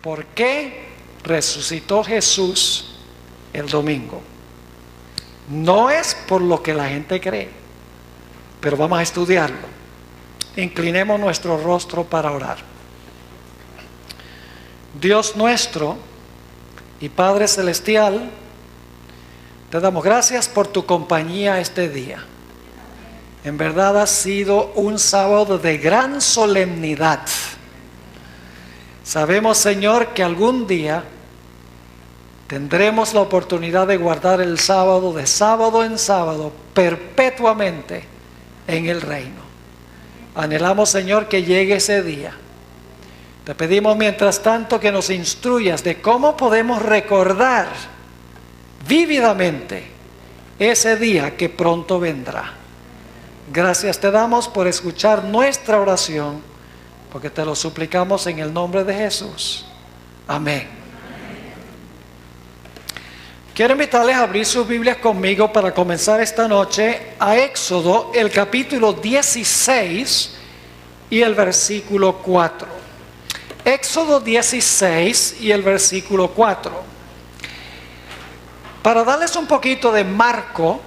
¿por qué resucitó Jesús el domingo? No es por lo que la gente cree, pero vamos a estudiarlo. Inclinemos nuestro rostro para orar. Dios nuestro y Padre Celestial, te damos gracias por tu compañía este día. En verdad ha sido un sábado de gran solemnidad. Sabemos, Señor, que algún día tendremos la oportunidad de guardar el sábado de sábado en sábado perpetuamente en el reino. Anhelamos, Señor, que llegue ese día. Te pedimos mientras tanto que nos instruyas de cómo podemos recordar vívidamente ese día que pronto vendrá. Gracias te damos por escuchar nuestra oración, porque te lo suplicamos en el nombre de Jesús. Amén. Quiero invitarles a abrir sus Biblias conmigo para comenzar esta noche a Éxodo, el capítulo 16 y el versículo 4. Éxodo 16 y el versículo 4. Para darles un poquito de marco,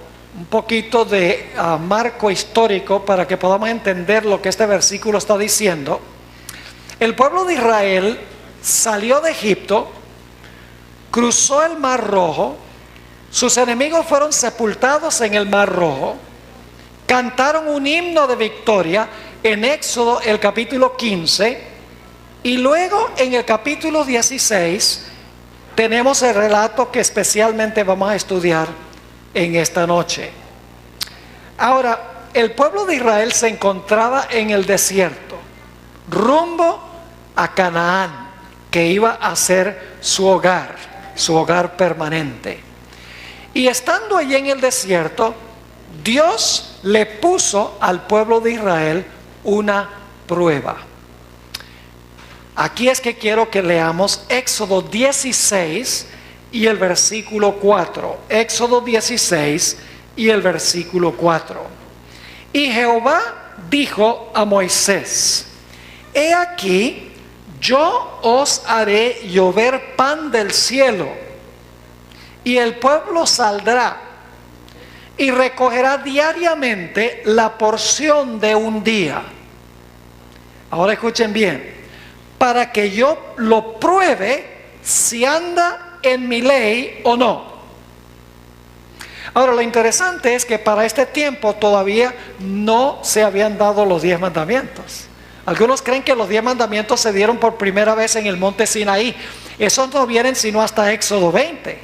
marco histórico para que podamos entender lo que este versículo está diciendo. El pueblo de Israel salió de Egipto, cruzó el Mar Rojo, sus enemigos fueron sepultados en el Mar Rojo, cantaron un himno de victoria en Éxodo el capítulo 15, y luego en el capítulo 16 tenemos el relato que especialmente vamos a estudiar en esta noche. Ahora, el pueblo de Israel se encontraba en el desierto, rumbo a Canaán, que iba a ser su hogar permanente. Y estando allí en el desierto, Dios le puso al pueblo de Israel una prueba. Aquí es que quiero que leamos Éxodo 16 y el versículo 4. Éxodo 16 y el versículo 4. Y Jehová dijo a Moisés: he aquí, yo os haré llover pan del cielo, y el pueblo saldrá y recogerá diariamente la porción de un día. Ahora escuchen bien, para que yo lo pruebe si anda en mi ley o no. Ahora, lo interesante es que para este tiempo todavía no se habían dado los 10 mandamientos. Algunos creen que los 10 mandamientos se dieron por primera vez en el monte Sinaí. Esos no vienen sino hasta Éxodo 20.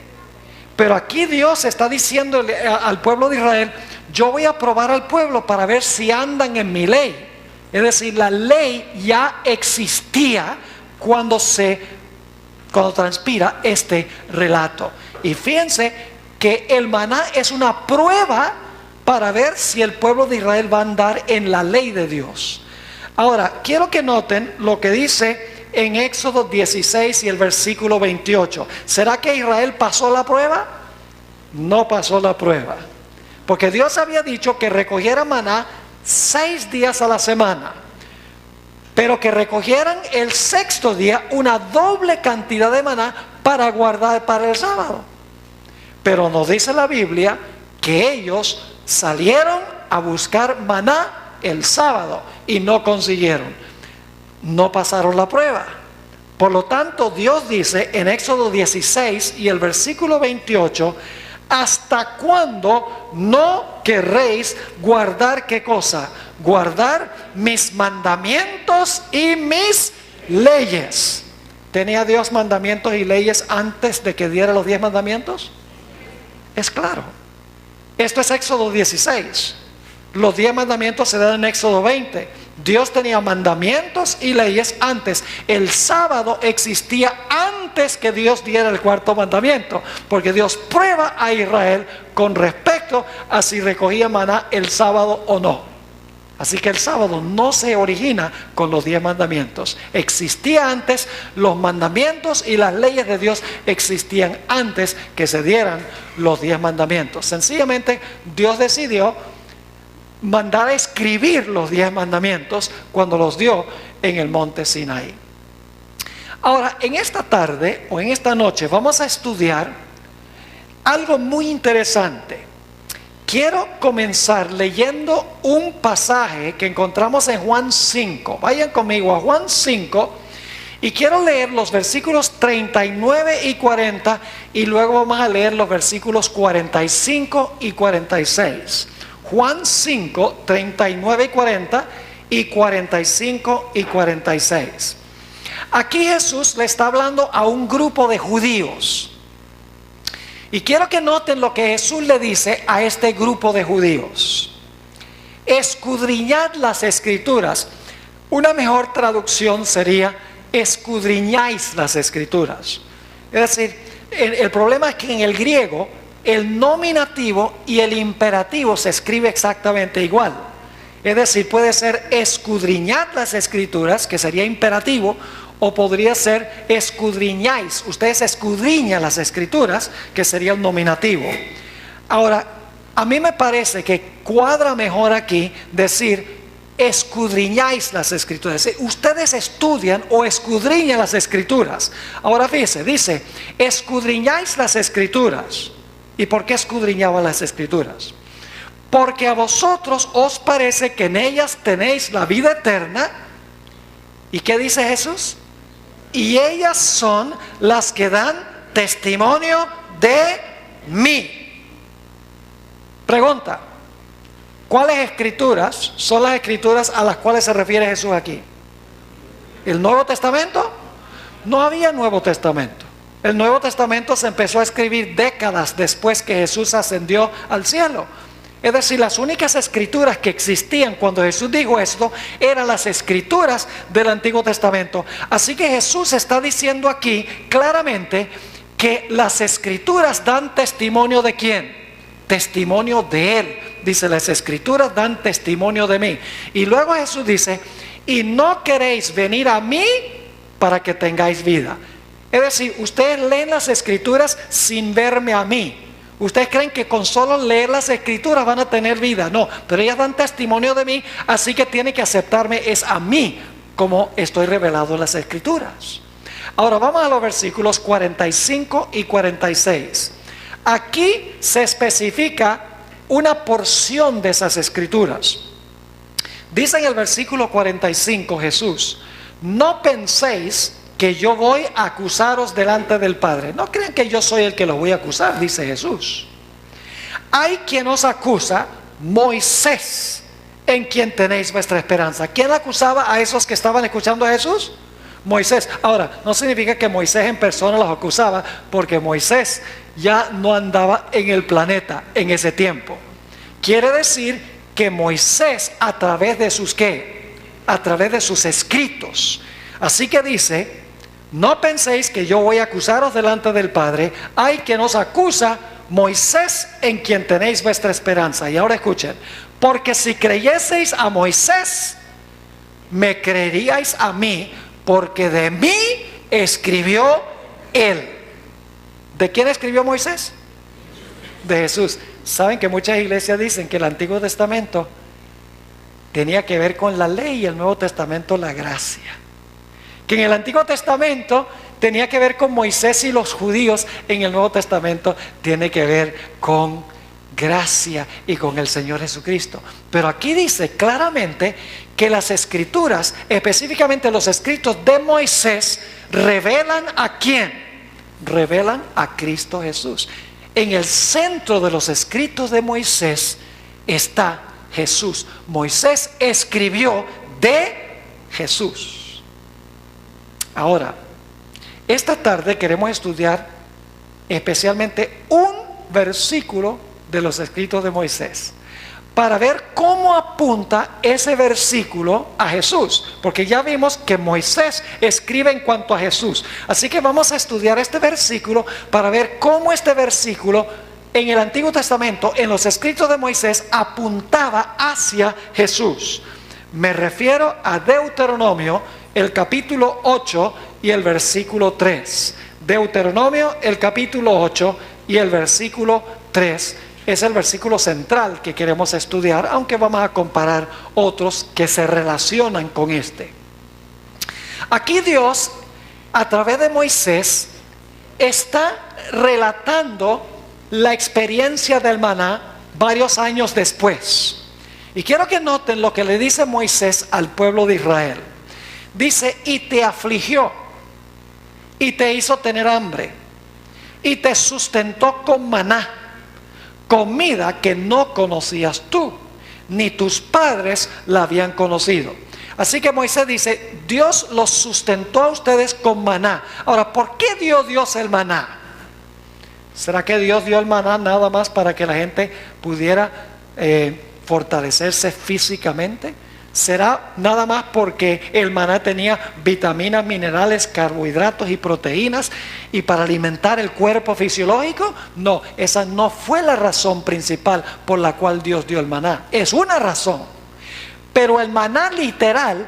Pero aquí Dios está diciendo al pueblo de Israel: yo voy a probar al pueblo para ver si andan en mi ley. Es decir, la ley ya existía cuando transpira este relato. Y fíjense que el maná es una prueba para ver si el pueblo de Israel va a andar en la ley de Dios. Ahora, quiero que noten lo que dice en Éxodo 16 y el versículo 28. ¿Será que Israel pasó la prueba? No pasó la prueba, porque Dios había dicho que recogiera maná 6 días a la semana, pero que recogieran el sexto día una doble cantidad de maná para guardar para el sábado. Pero nos dice la Biblia que ellos salieron a buscar maná el sábado y no consiguieron, no pasaron la prueba. Por lo tanto, Dios dice en Éxodo 16 y el versículo 28: ¿hasta cuándo no querréis guardar qué cosa? Guardar mis mandamientos y mis leyes. ¿Tenía Dios mandamientos y leyes antes de que diera los 10 mandamientos? Es claro. Esto es Éxodo 16. Los 10 mandamientos se dan en Éxodo 20. Dios tenía mandamientos y leyes antes. El sábado existía antes que Dios diera el cuarto mandamiento, porque Dios prueba a Israel con respecto a si recogía maná el sábado o no. Así que el sábado no se origina con los 10 mandamientos. Existía antes, los mandamientos y las leyes de Dios existían antes que se dieran los 10 mandamientos. Sencillamente Dios decidió mandar a escribir los 10 mandamientos cuando los dio en el monte Sinaí. Ahora, en esta tarde o en esta noche vamos a estudiar algo muy interesante. Quiero comenzar leyendo un pasaje que encontramos en Juan 5. Vayan conmigo a Juan 5 y quiero leer los versículos 39 y 40 y luego vamos a leer los versículos 45 y 46. Juan 5, 39 y 40 y 45 y 46. Aquí Jesús le está hablando a un grupo de judíos. Y quiero que noten lo que Jesús le dice a este grupo de judíos. Escudriñad las escrituras. Una mejor traducción sería: escudriñáis las escrituras. Es decir, el problema es que en el griego el nominativo y el imperativo se escribe exactamente igual. Es decir, puede ser escudriñad las escrituras, que sería imperativo, o podría ser escudriñáis. Ustedes escudriñan las escrituras, que sería el nominativo. Ahora, a mí me parece que cuadra mejor aquí decir escudriñáis las escrituras. Ustedes estudian o escudriñan las escrituras. Ahora fíjense, dice escudriñáis las escrituras. ¿Y por qué escudriñaban las escrituras? Porque a vosotros os parece que en ellas tenéis la vida eterna. ¿Y qué dice Jesús? Y ellas son las que dan testimonio de mí. Pregunta: ¿cuáles escrituras son las escrituras a las cuales se refiere Jesús aquí? ¿El Nuevo Testamento? No había Nuevo Testamento. El Nuevo Testamento se empezó a escribir décadas después que Jesús ascendió al cielo. Es decir, las únicas escrituras que existían cuando Jesús dijo esto eran las escrituras del Antiguo Testamento. Así que Jesús está diciendo aquí claramente que las escrituras dan testimonio ¿de quién? Testimonio de Él. Dice, las escrituras dan testimonio de mí. Y luego Jesús dice, y no queréis venir a mí para que tengáis vida. Es decir, ustedes leen las escrituras sin verme a mí. Ustedes creen que con solo leer las escrituras van a tener vida. No, pero ellas dan testimonio de mí, así que tienen que aceptarme es a mí como estoy revelado en las escrituras. Ahora vamos a los versículos 45 y 46. Aquí se especifica una porción de esas escrituras. Dice en el versículo 45 Jesús: no penséis que yo voy a acusaros delante del Padre. No crean que yo soy el que los voy a acusar, dice Jesús. Hay quien os acusa, Moisés, en quien tenéis vuestra esperanza. ¿Quién acusaba a esos que estaban escuchando a Jesús? Moisés. Ahora, no significa que Moisés en persona los acusaba, porque Moisés ya no andaba en el planeta en ese tiempo. Quiere decir que Moisés, a través de sus ¿qué? A través de sus escritos. Así que dice: no penséis que yo voy a acusaros delante del Padre. Hay quien os acusa, Moisés, en quien tenéis vuestra esperanza. Y ahora escuchen: porque si creyeseis a Moisés, me creeríais a mí, porque de mí escribió él. ¿De quién escribió Moisés? De Jesús. Saben que muchas iglesias dicen que el Antiguo Testamento tenía que ver con la ley y el Nuevo Testamento la gracia. Que en el Antiguo Testamento tenía que ver con Moisés y los judíos, en el Nuevo Testamento tiene que ver con gracia y con el Señor Jesucristo. Pero aquí dice claramente que las escrituras, específicamente los escritos de Moisés, revelan ¿a quién? Revelan a Cristo Jesús. En el centro de los escritos de Moisés está Jesús. Moisés escribió de Jesús. Ahora, esta tarde queremos estudiar especialmente un versículo de los escritos de Moisés, para ver cómo apunta ese versículo a Jesús, porque ya vimos que Moisés escribe en cuanto a Jesús. Así que vamos a estudiar este versículo para ver cómo este versículo en el Antiguo Testamento, en los escritos de Moisés, apuntaba hacia Jesús. Me refiero a Deuteronomio, el capítulo 8 y el versículo 3. Deuteronomio, el capítulo 8 y el versículo 3. Es el versículo central que queremos estudiar, aunque vamos a comparar otros que se relacionan con este. Aquí Dios a través de Moisés, está relatando la experiencia del maná varios años después. Y quiero que noten lo que le dice Moisés al pueblo de Israel. Dice, y te afligió, y te hizo tener hambre, y te sustentó con maná, comida que no conocías tú, ni tus padres la habían conocido. Así que Moisés dice, Dios los sustentó a ustedes con maná. Ahora, ¿por qué dio Dios el maná? ¿Será que Dios dio el maná nada más para que la gente pudiera fortalecerse físicamente? ¿Será nada más porque el maná tenía vitaminas, minerales, carbohidratos y proteínas y para alimentar el cuerpo fisiológico? No, esa no fue la razón principal por la cual Dios dio el maná. Es una razón, pero el maná literal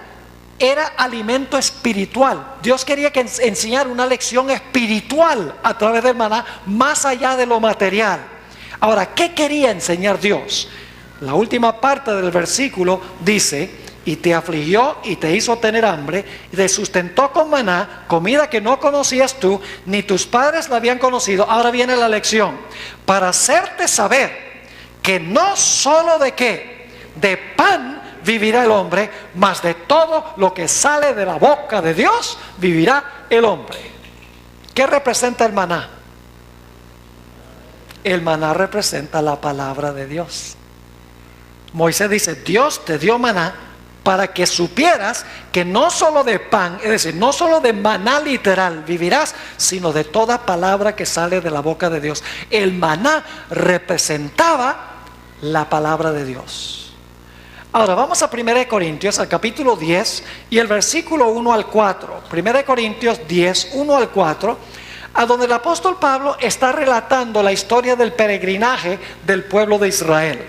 era alimento espiritual. Dios quería que enseñar una lección espiritual a través del maná, más allá de lo material. Ahora, ¿qué quería enseñar Dios? La última parte del versículo dice, y te afligió y te hizo tener hambre, y te sustentó con maná, comida que no conocías tú, ni tus padres la habían conocido. Ahora viene la lección, para hacerte saber que no solo de qué, de pan vivirá el hombre, mas de todo lo que sale de la boca de Dios vivirá el hombre. ¿Qué representa el maná? El maná representa la palabra de Dios. Moisés dice, Dios te dio maná para que supieras que no solo de pan, es decir, no solo de maná literal vivirás, sino de toda palabra que sale de la boca de Dios. El maná representaba la palabra de Dios. Ahora vamos a 1 Corintios, al capítulo 10 y el versículo 1 al 4. 1 Corintios 10, 1 al 4, a donde el apóstol Pablo está relatando la historia del peregrinaje del pueblo de Israel.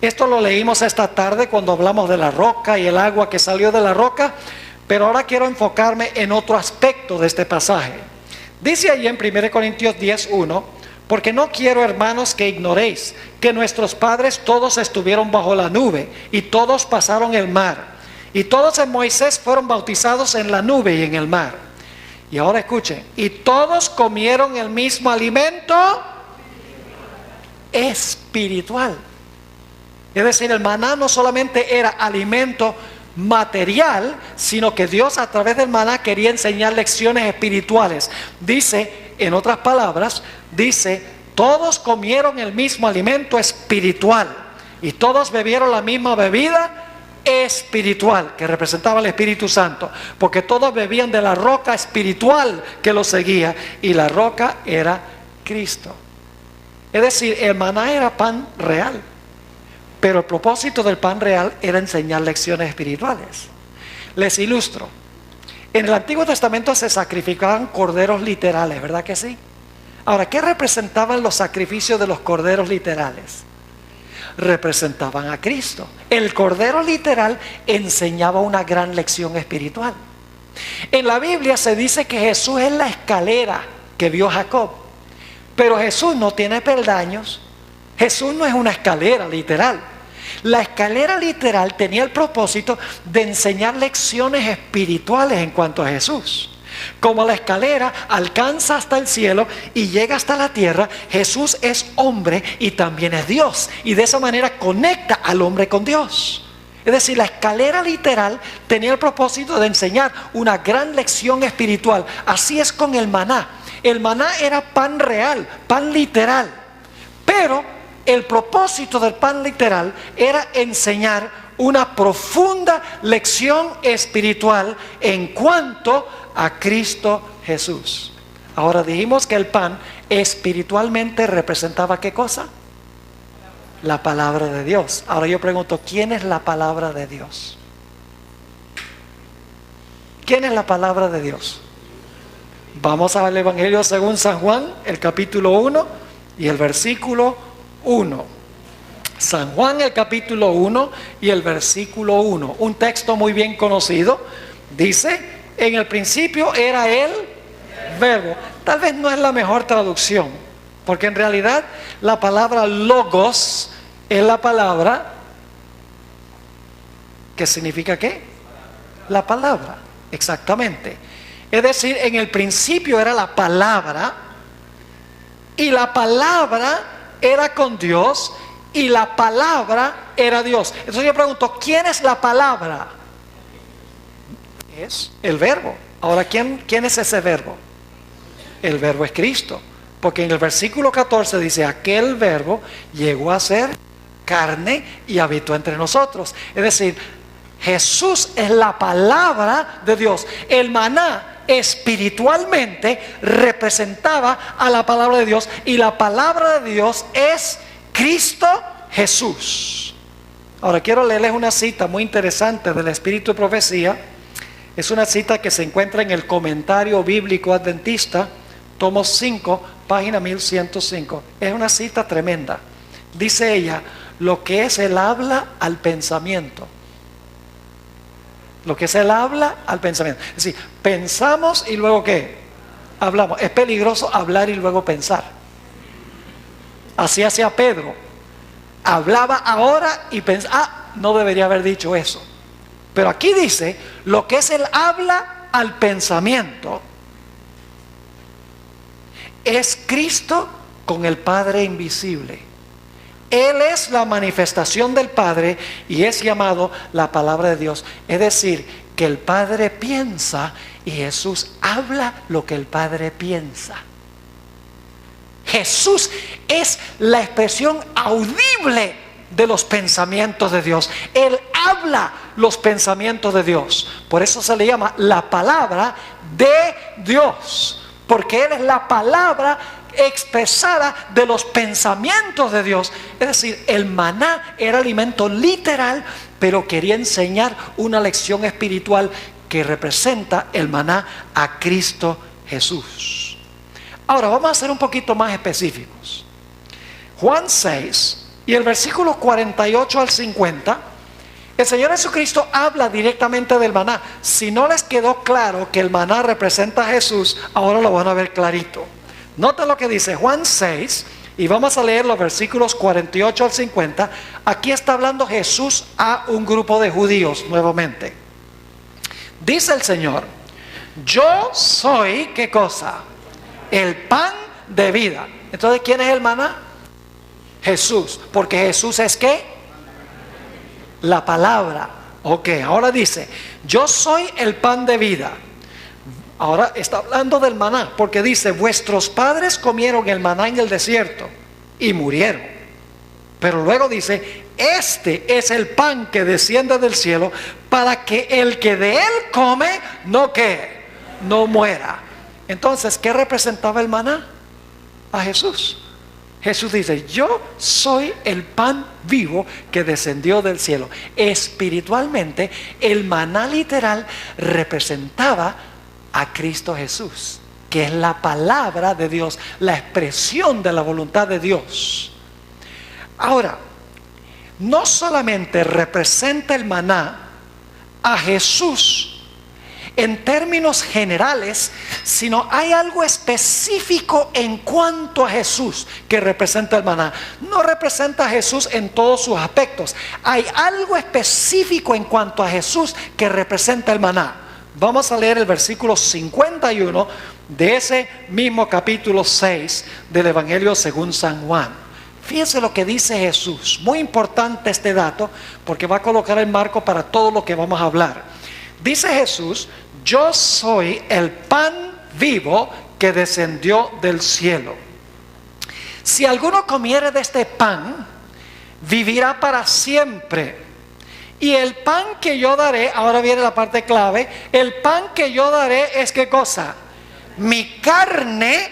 Esto lo leímos esta tarde cuando hablamos de la roca y el agua que salió de la roca, pero ahora quiero enfocarme en otro aspecto de este pasaje. Dice allí en 1 Corintios 10, 1, porque no quiero, hermanos, que ignoréis que nuestros padres todos estuvieron bajo la nube y todos pasaron el mar, y todos en Moisés fueron bautizados en la nube y en el mar. Y ahora escuchen, y todos comieron el mismo alimento espiritual. Es decir, el maná no solamente era alimento material, sino que Dios a través del maná quería enseñar lecciones espirituales. Dice, en otras palabras, dice, todos comieron el mismo alimento espiritual y todos bebieron la misma bebida espiritual que representaba el Espíritu Santo, porque todos bebían de la roca espiritual que los seguía, y la roca era Cristo. Es decir, el maná era pan real, pero el propósito del pan real era enseñar lecciones espirituales. Les ilustro. En el Antiguo Testamento se sacrificaban corderos literales, ¿verdad que sí? Ahora, ¿qué representaban los sacrificios de los corderos literales? Representaban a Cristo. El cordero literal enseñaba una gran lección espiritual. En la Biblia se dice que Jesús es la escalera que vio Jacob, pero Jesús no tiene peldaños. Jesús no es una escalera literal. La escalera literal tenía el propósito de enseñar lecciones espirituales en cuanto a Jesús. Como la escalera alcanza hasta el cielo y llega hasta la tierra, Jesús es hombre y también es Dios, y de esa manera conecta al hombre con Dios. Es decir, la escalera literal tenía el propósito de enseñar una gran lección espiritual. Así es con el maná. El maná era pan real, pan literal, pero el propósito del pan literal era enseñar una profunda lección espiritual en cuanto a Cristo Jesús. Ahora dijimos que el pan espiritualmente representaba ¿qué cosa? La palabra de Dios. Ahora yo pregunto, ¿quién es la palabra de Dios? ¿Quién es la palabra de Dios? Vamos al Evangelio según San Juan, el capítulo 1 y el versículo 1. San Juan, el capítulo 1 y el versículo 1. Un texto muy bien conocido. Dice, en el principio era el verbo. Tal vez no es la mejor traducción, porque en realidad la palabra logos es la palabra que significa ¿qué? La palabra, exactamente. Es decir, en el principio era la palabra, y la palabra era con Dios, y la palabra era Dios. Entonces yo pregunto, ¿quién es la palabra? Es el verbo. Ahora, ¿quién es ese verbo? El verbo es Cristo. Porque en el versículo 14 dice, aquel verbo llegó a ser carne y habitó entre nosotros. Es decir, Jesús es la palabra de Dios. El maná espiritualmente representaba a la palabra de Dios, y la palabra de Dios es Cristo Jesús. Ahora quiero leerles una cita muy interesante del Espíritu de Profecía. Es una cita que se encuentra en el Comentario Bíblico Adventista, tomo 5, página 1105. Es una cita tremenda. Dice ella, lo que es el habla al pensamiento. Lo que es el habla al pensamiento. Es decir, pensamos y luego ¿qué? Hablamos. Es peligroso hablar y luego pensar. Así hacía Pedro. Hablaba ahora y pensaba, no debería haber dicho eso. Pero aquí dice, lo que es el habla al pensamiento es Cristo con el Padre invisible. Él es la manifestación del Padre y es llamado la palabra de Dios. Es decir, que el Padre piensa y Jesús habla lo que el Padre piensa. Jesús es la expresión audible de los pensamientos de Dios. Él habla los pensamientos de Dios. Por eso se le llama la palabra de Dios, porque Él es la palabra expresada de los pensamientos de Dios. Es decir, el maná era alimento literal, pero quería enseñar una lección espiritual que representa el maná a Cristo Jesús. Ahora vamos a ser un poquito más específicos. Juan 6 y el versículo 48 al 50, el Señor Jesucristo habla directamente del maná. Si no les quedó claro que el maná representa a Jesús, ahora lo van a ver clarito. Nota lo que dice Juan 6, y vamos a leer los versículos 48 al 50. Aquí está hablando Jesús a un grupo de judíos nuevamente. Dice el Señor, yo soy, ¿qué cosa? El pan de vida. Entonces, ¿quién es el maná? Jesús, porque Jesús es ¿qué? La palabra. Ok, ahora dice, yo soy el pan de vida. Ahora está hablando del maná, porque dice, vuestros padres comieron el maná en el desierto y murieron. Pero luego dice, este es el pan que desciende del cielo para que el que de él come, no que no muera. Entonces, ¿qué representaba el maná? A Jesús. Jesús dice, yo soy el pan vivo que descendió del cielo. Espiritualmente, el maná literal representaba a Cristo Jesús, que es la palabra de Dios, la expresión de la voluntad de Dios. Ahora, no solamente representa el maná a Jesús en términos generales, sino hay algo específico en cuanto a Jesús que representa el maná. No representa a Jesús en todos sus aspectos. Hay algo específico en cuanto a Jesús que representa el maná. Vamos a leer el versículo 51 de ese mismo capítulo 6 del Evangelio según San Juan. Fíjense lo que dice Jesús. Muy importante este dato porque va a colocar el marco para todo lo que vamos a hablar. Dice Jesús, yo soy el pan vivo que descendió del cielo. Si alguno comiere de este pan, vivirá para siempre. Y el pan que yo daré, ahora viene la parte clave, el pan que yo daré es ¿qué cosa? Mi carne,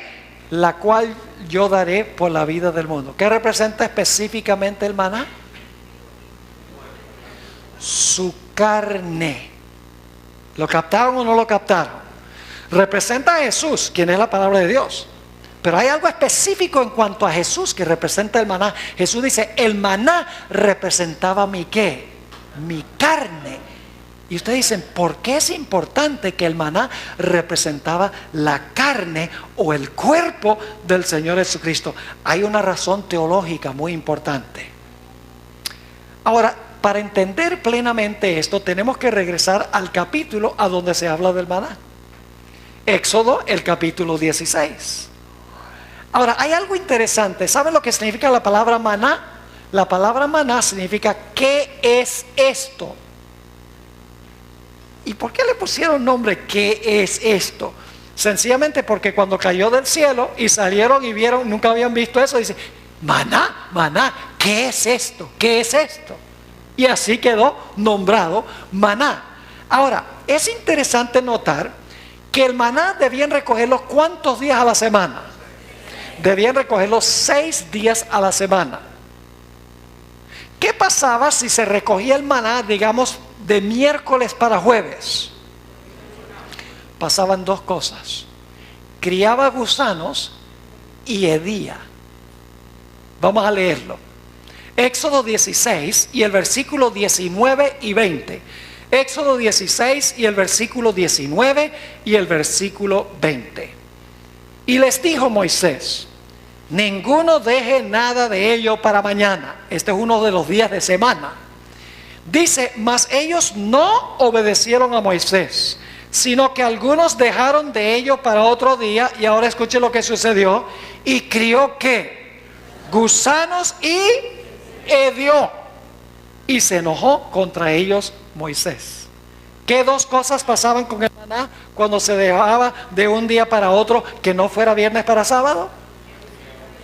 la cual yo daré por la vida del mundo. ¿Qué representa específicamente el maná? Su carne. ¿Lo captaron o no lo captaron? Representa a Jesús, quien es la palabra de Dios. Pero hay algo específico en cuanto a Jesús que representa el maná. Jesús dice, el maná representaba mi ¿qué? Mi carne. Y ustedes dicen, ¿por qué es importante que el maná representaba la carne o el cuerpo del Señor Jesucristo? Hay una razón teológica muy importante. Ahora, para entender plenamente esto, tenemos que regresar al capítulo a donde se habla del maná. Éxodo, el capítulo 16. Ahora, hay algo interesante. ¿Saben lo que significa la palabra maná? La palabra maná significa ¿qué es esto? ¿Y por qué le pusieron nombre qué es esto? Sencillamente porque cuando cayó del cielo y salieron y vieron, nunca habían visto eso, dice, maná, maná, ¿qué es esto? ¿Qué es esto? Y así quedó nombrado maná. Ahora, es interesante notar que el maná debían recogerlo ¿cuántos días a la semana? Debían recogerlo 6 días a la semana. ¿Qué pasaba si se recogía el maná, digamos, de miércoles para jueves? Pasaban 2 cosas. Criaba gusanos y hedía. Vamos a leerlo. Éxodo 16 y el versículo 19 y 20. Éxodo 16 y el versículo 19 y el versículo 20. Y les dijo Moisés, ninguno deje nada de ello para mañana. Este es uno de los días de semana. Dice, mas ellos no obedecieron a Moisés, sino que algunos dejaron de ello para otro día. Y ahora escuche lo que sucedió. Y crió ¿qué? Gusanos y hedió. Y se enojó contra ellos Moisés. ¿Qué 2 cosas pasaban con el maná cuando se dejaba de un día para otro que no fuera viernes para sábado?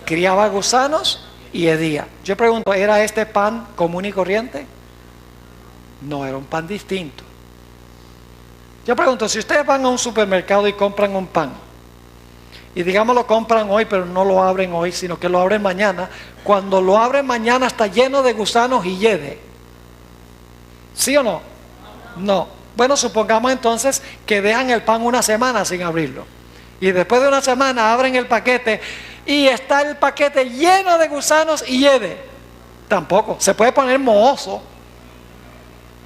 Criaba gusanos y hedía. Yo pregunto, ¿era este pan común y corriente? No, era un pan distinto. Yo pregunto, si ustedes van a un supermercado y compran un pan, y digamos lo compran hoy, pero no lo abren hoy, sino que lo abren mañana, cuando lo abren mañana está lleno de gusanos y hiede. ¿Sí o no? No. Bueno, supongamos entonces que dejan el pan una semana sin abrirlo. Y después de una semana abren el paquete y está el paquete lleno de gusanos y hiede. Tampoco. Se puede poner mohoso,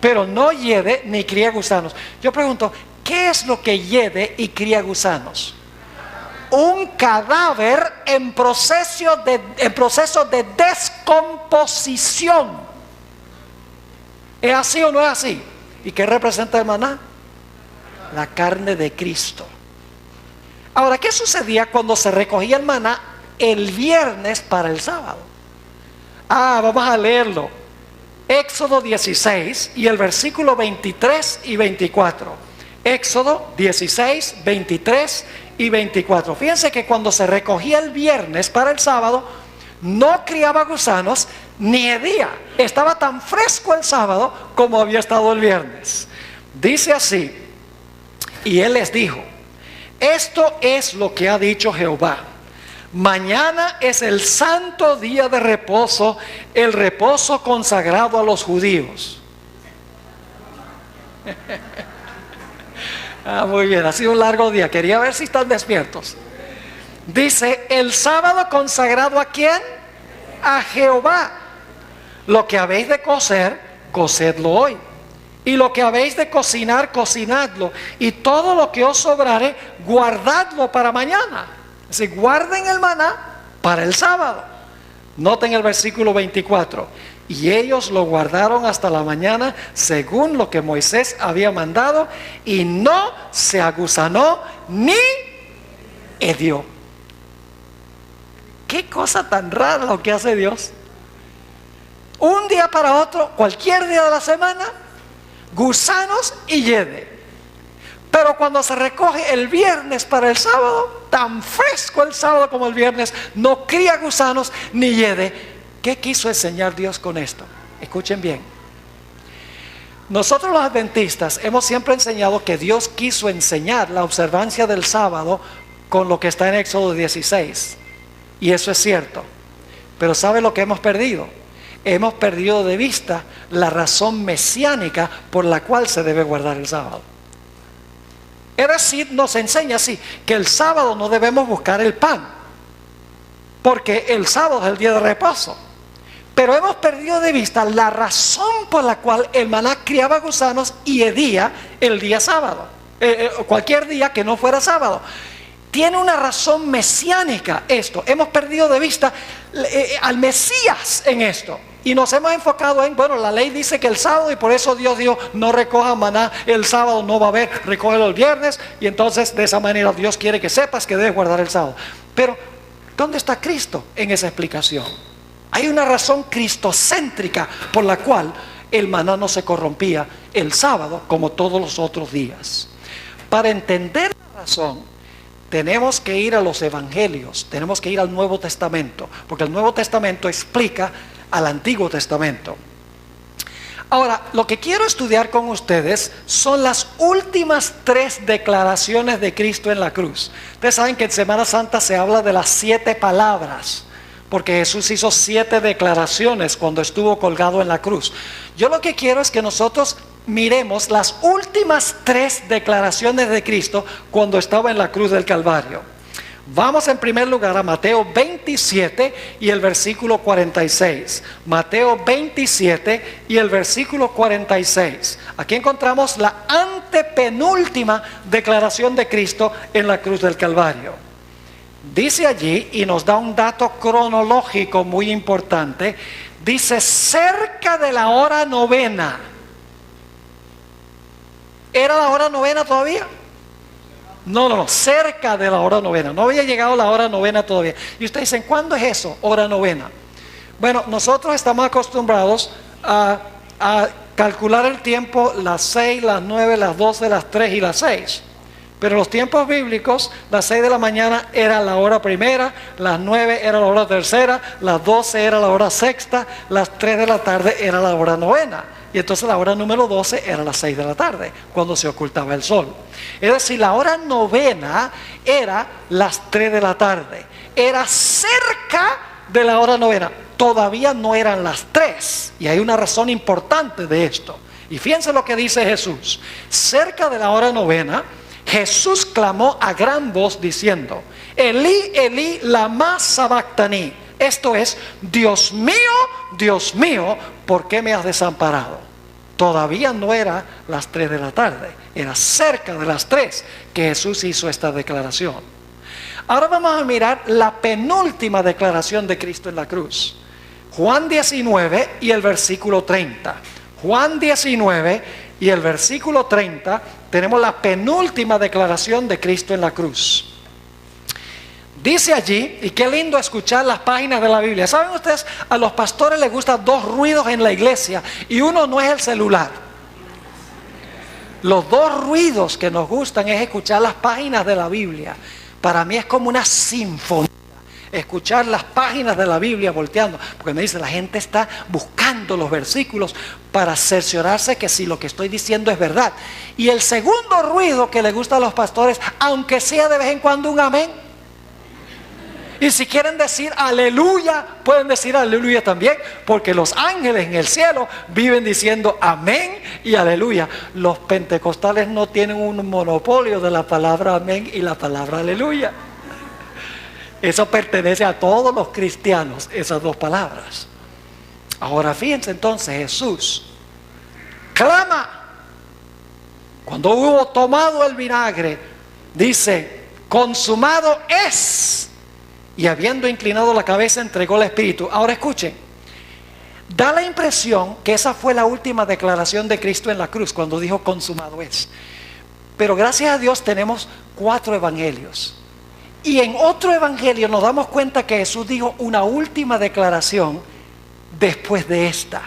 pero no hiede ni cría gusanos. Yo pregunto, ¿qué es lo que hiede y cría gusanos? Un cadáver en proceso de descomposición. ¿Es así o no es así? ¿Y qué representa el maná? La carne de Cristo. Ahora, ¿qué sucedía cuando se recogía el maná el viernes para el sábado? Vamos a leerlo. Éxodo 16 y el versículo 23 y 24. Éxodo 16, 23 y 24. Fíjense que cuando se recogía el viernes para el sábado, no criaba gusanos ni hedía. Estaba tan fresco el sábado como había estado el viernes. Dice así, y él les dijo, esto es lo que ha dicho Jehová. Mañana es el santo día de reposo, el reposo consagrado a los judíos. Muy bien, ha sido un largo día. Quería ver si están despiertos. Dice, el sábado consagrado ¿a quién? A Jehová. Lo que habéis de cocer, cocedlo hoy. Y lo que habéis de cocinar, cocinadlo. Y todo lo que os sobrare, guardadlo para mañana. Es decir, guarden el maná para el sábado. Noten el versículo 24. Y ellos lo guardaron hasta la mañana, según lo que Moisés había mandado, y no se agusanó ni hedió. Qué cosa tan rara lo que hace Dios. Un día para otro, cualquier día de la semana, gusanos y hiede. Pero cuando se recoge el viernes para el sábado, tan fresco el sábado como el viernes, no cría gusanos ni hiede. ¿Qué quiso enseñar Dios con esto? Escuchen bien. Nosotros los adventistas hemos siempre enseñado que Dios quiso enseñar la observancia del sábado con lo que está en Éxodo 16. Y eso es cierto. Pero ¿sabe lo que hemos perdido? Hemos perdido de vista la razón mesiánica por la cual se debe guardar el sábado. Es decir, nos enseña así, que el sábado no debemos buscar el pan, porque el sábado es el día de reposo. Pero hemos perdido de vista la razón por la cual el maná criaba gusanos y hedía el día sábado, cualquier día que no fuera sábado. tiene una razón mesiánica esto. Hemos perdido de vista al Mesías en esto. Y nos hemos enfocado en, bueno, la ley dice que el sábado, y por eso Dios dijo, no recoja maná el sábado, no va a haber, recógelo el viernes. Y entonces de esa manera Dios quiere que sepas que debes guardar el sábado. Pero, ¿dónde está Cristo en esa explicación? Hay una razón cristocéntrica por la cual el maná no se corrompía el sábado como todos los otros días. Para entender la razón, tenemos que ir a los evangelios, tenemos que ir al Nuevo Testamento, porque el Nuevo Testamento explica al Antiguo Testamento. Ahora, lo que quiero estudiar con ustedes son las últimas 3 declaraciones de Cristo en la cruz. Ustedes saben que en Semana Santa se habla de las 7 palabras, porque Jesús hizo 7 declaraciones cuando estuvo colgado en la cruz. Yo lo que quiero es que nosotros miremos las últimas 3 declaraciones de Cristo cuando estaba en la cruz del Calvario. Vamos en primer lugar a Mateo 27 y el versículo 46. Mateo 27 y el versículo 46. Aquí encontramos la antepenúltima declaración de Cristo en la cruz del Calvario. Dice allí, y nos da un dato cronológico muy importante, dice cerca de la hora novena. ¿Era la hora novena todavía? No, cerca de la hora novena. No había llegado la hora novena todavía. Y ustedes dicen, ¿cuándo es eso? Hora novena. Bueno, nosotros estamos acostumbrados a calcular el tiempo las 6, las 9, las 12, las 3 y las 6. Pero en los tiempos bíblicos, las 6 de la mañana era la hora primera, las 9 era la hora tercera, las 12 era la hora sexta, las 3 de la tarde era la hora novena. Y entonces la hora número 12 era las 6 de la tarde, cuando se ocultaba el sol. Es decir, la hora novena era las 3 de la tarde. Era cerca de la hora novena. Todavía no eran las 3. Y hay una razón importante de esto. Y fíjense lo que dice Jesús. Cerca de la hora novena, Jesús clamó a gran voz diciendo, Elí, Elí, lama sabactani. Esto es, Dios mío, ¿por qué me has desamparado? Todavía no era las 3 de la tarde, era cerca de las 3 que Jesús hizo esta declaración. Ahora vamos a mirar la penúltima declaración de Cristo en la cruz. Juan 19 y el versículo 30. Juan 19 y el versículo 30 tenemos la penúltima declaración de Cristo en la cruz. Dice allí, y qué lindo escuchar las páginas de la Biblia. ¿Saben ustedes? A los pastores les gustan 2 ruidos en la iglesia y uno no es el celular. Los 2 ruidos que nos gustan es escuchar las páginas de la Biblia. Para mí es como una sinfonía. Escuchar las páginas de la Biblia volteando, porque me dice, la gente está buscando los versículos para cerciorarse que si lo que estoy diciendo es verdad. Y el segundo ruido que le gusta a los pastores, aunque sea de vez en cuando un amén. Y si quieren decir aleluya, pueden decir aleluya también, porque los ángeles en el cielo viven diciendo amén y aleluya. Los pentecostales no tienen un monopolio de la palabra amén y la palabra aleluya. Eso pertenece a todos los cristianos, esas 2 palabras. Ahora fíjense entonces, Jesús clama. Cuando hubo tomado el vinagre, dice, consumado es. Y habiendo inclinado la cabeza, entregó el Espíritu. Ahora escuchen, da la impresión que esa fue la última declaración de Cristo en la cruz, cuando dijo consumado es. Pero gracias a Dios tenemos 4 evangelios. Y en otro evangelio nos damos cuenta que Jesús dijo una última declaración después de esta.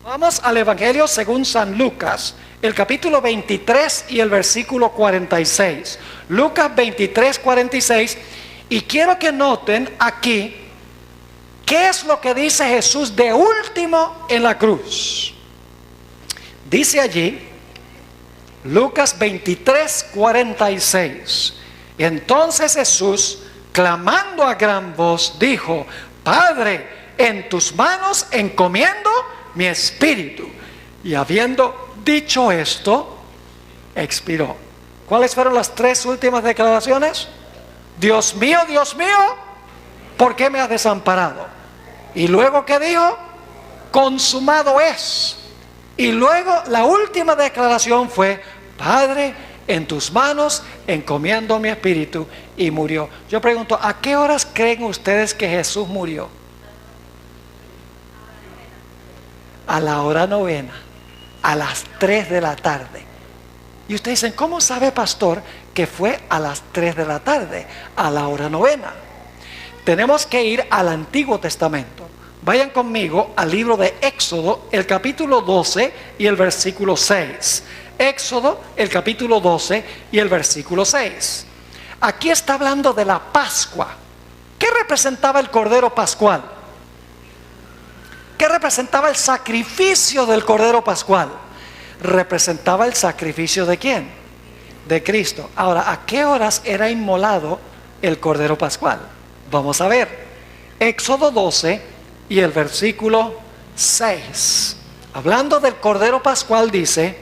Vamos al evangelio según San Lucas, el capítulo 23 y el versículo 46. Lucas 23, 46. Y quiero que noten aquí qué es lo que dice Jesús de último en la cruz. Dice allí, Lucas 23, 46. Entonces Jesús, clamando a gran voz, dijo, Padre, en tus manos encomiendo mi espíritu. Y habiendo dicho esto, expiró. ¿Cuáles fueron las 3 últimas declaraciones? Dios mío, ¿por qué me has desamparado? Y luego, ¿qué dijo? Consumado es. Y luego la última declaración fue, Padre, en tus manos encomiendo mi espíritu, y murió. Yo pregunto, ¿a qué horas creen ustedes que Jesús murió? A la hora novena, a las 3 de la tarde. Y ustedes dicen, ¿cómo sabe, pastor, que fue a las 3 de la tarde, a la hora novena? Tenemos que ir al Antiguo Testamento. Vayan conmigo al libro de Éxodo, el capítulo 12 y el versículo 6. Éxodo, el capítulo 12 y el versículo 6. Aquí está hablando de la Pascua. ¿Qué representaba el Cordero Pascual? ¿Qué representaba el sacrificio del Cordero Pascual? Representaba el sacrificio ¿de quién? De Cristo. Ahora, ¿a qué horas era inmolado el Cordero Pascual? Vamos a ver. Éxodo 12 y el versículo 6. Hablando del Cordero Pascual dice: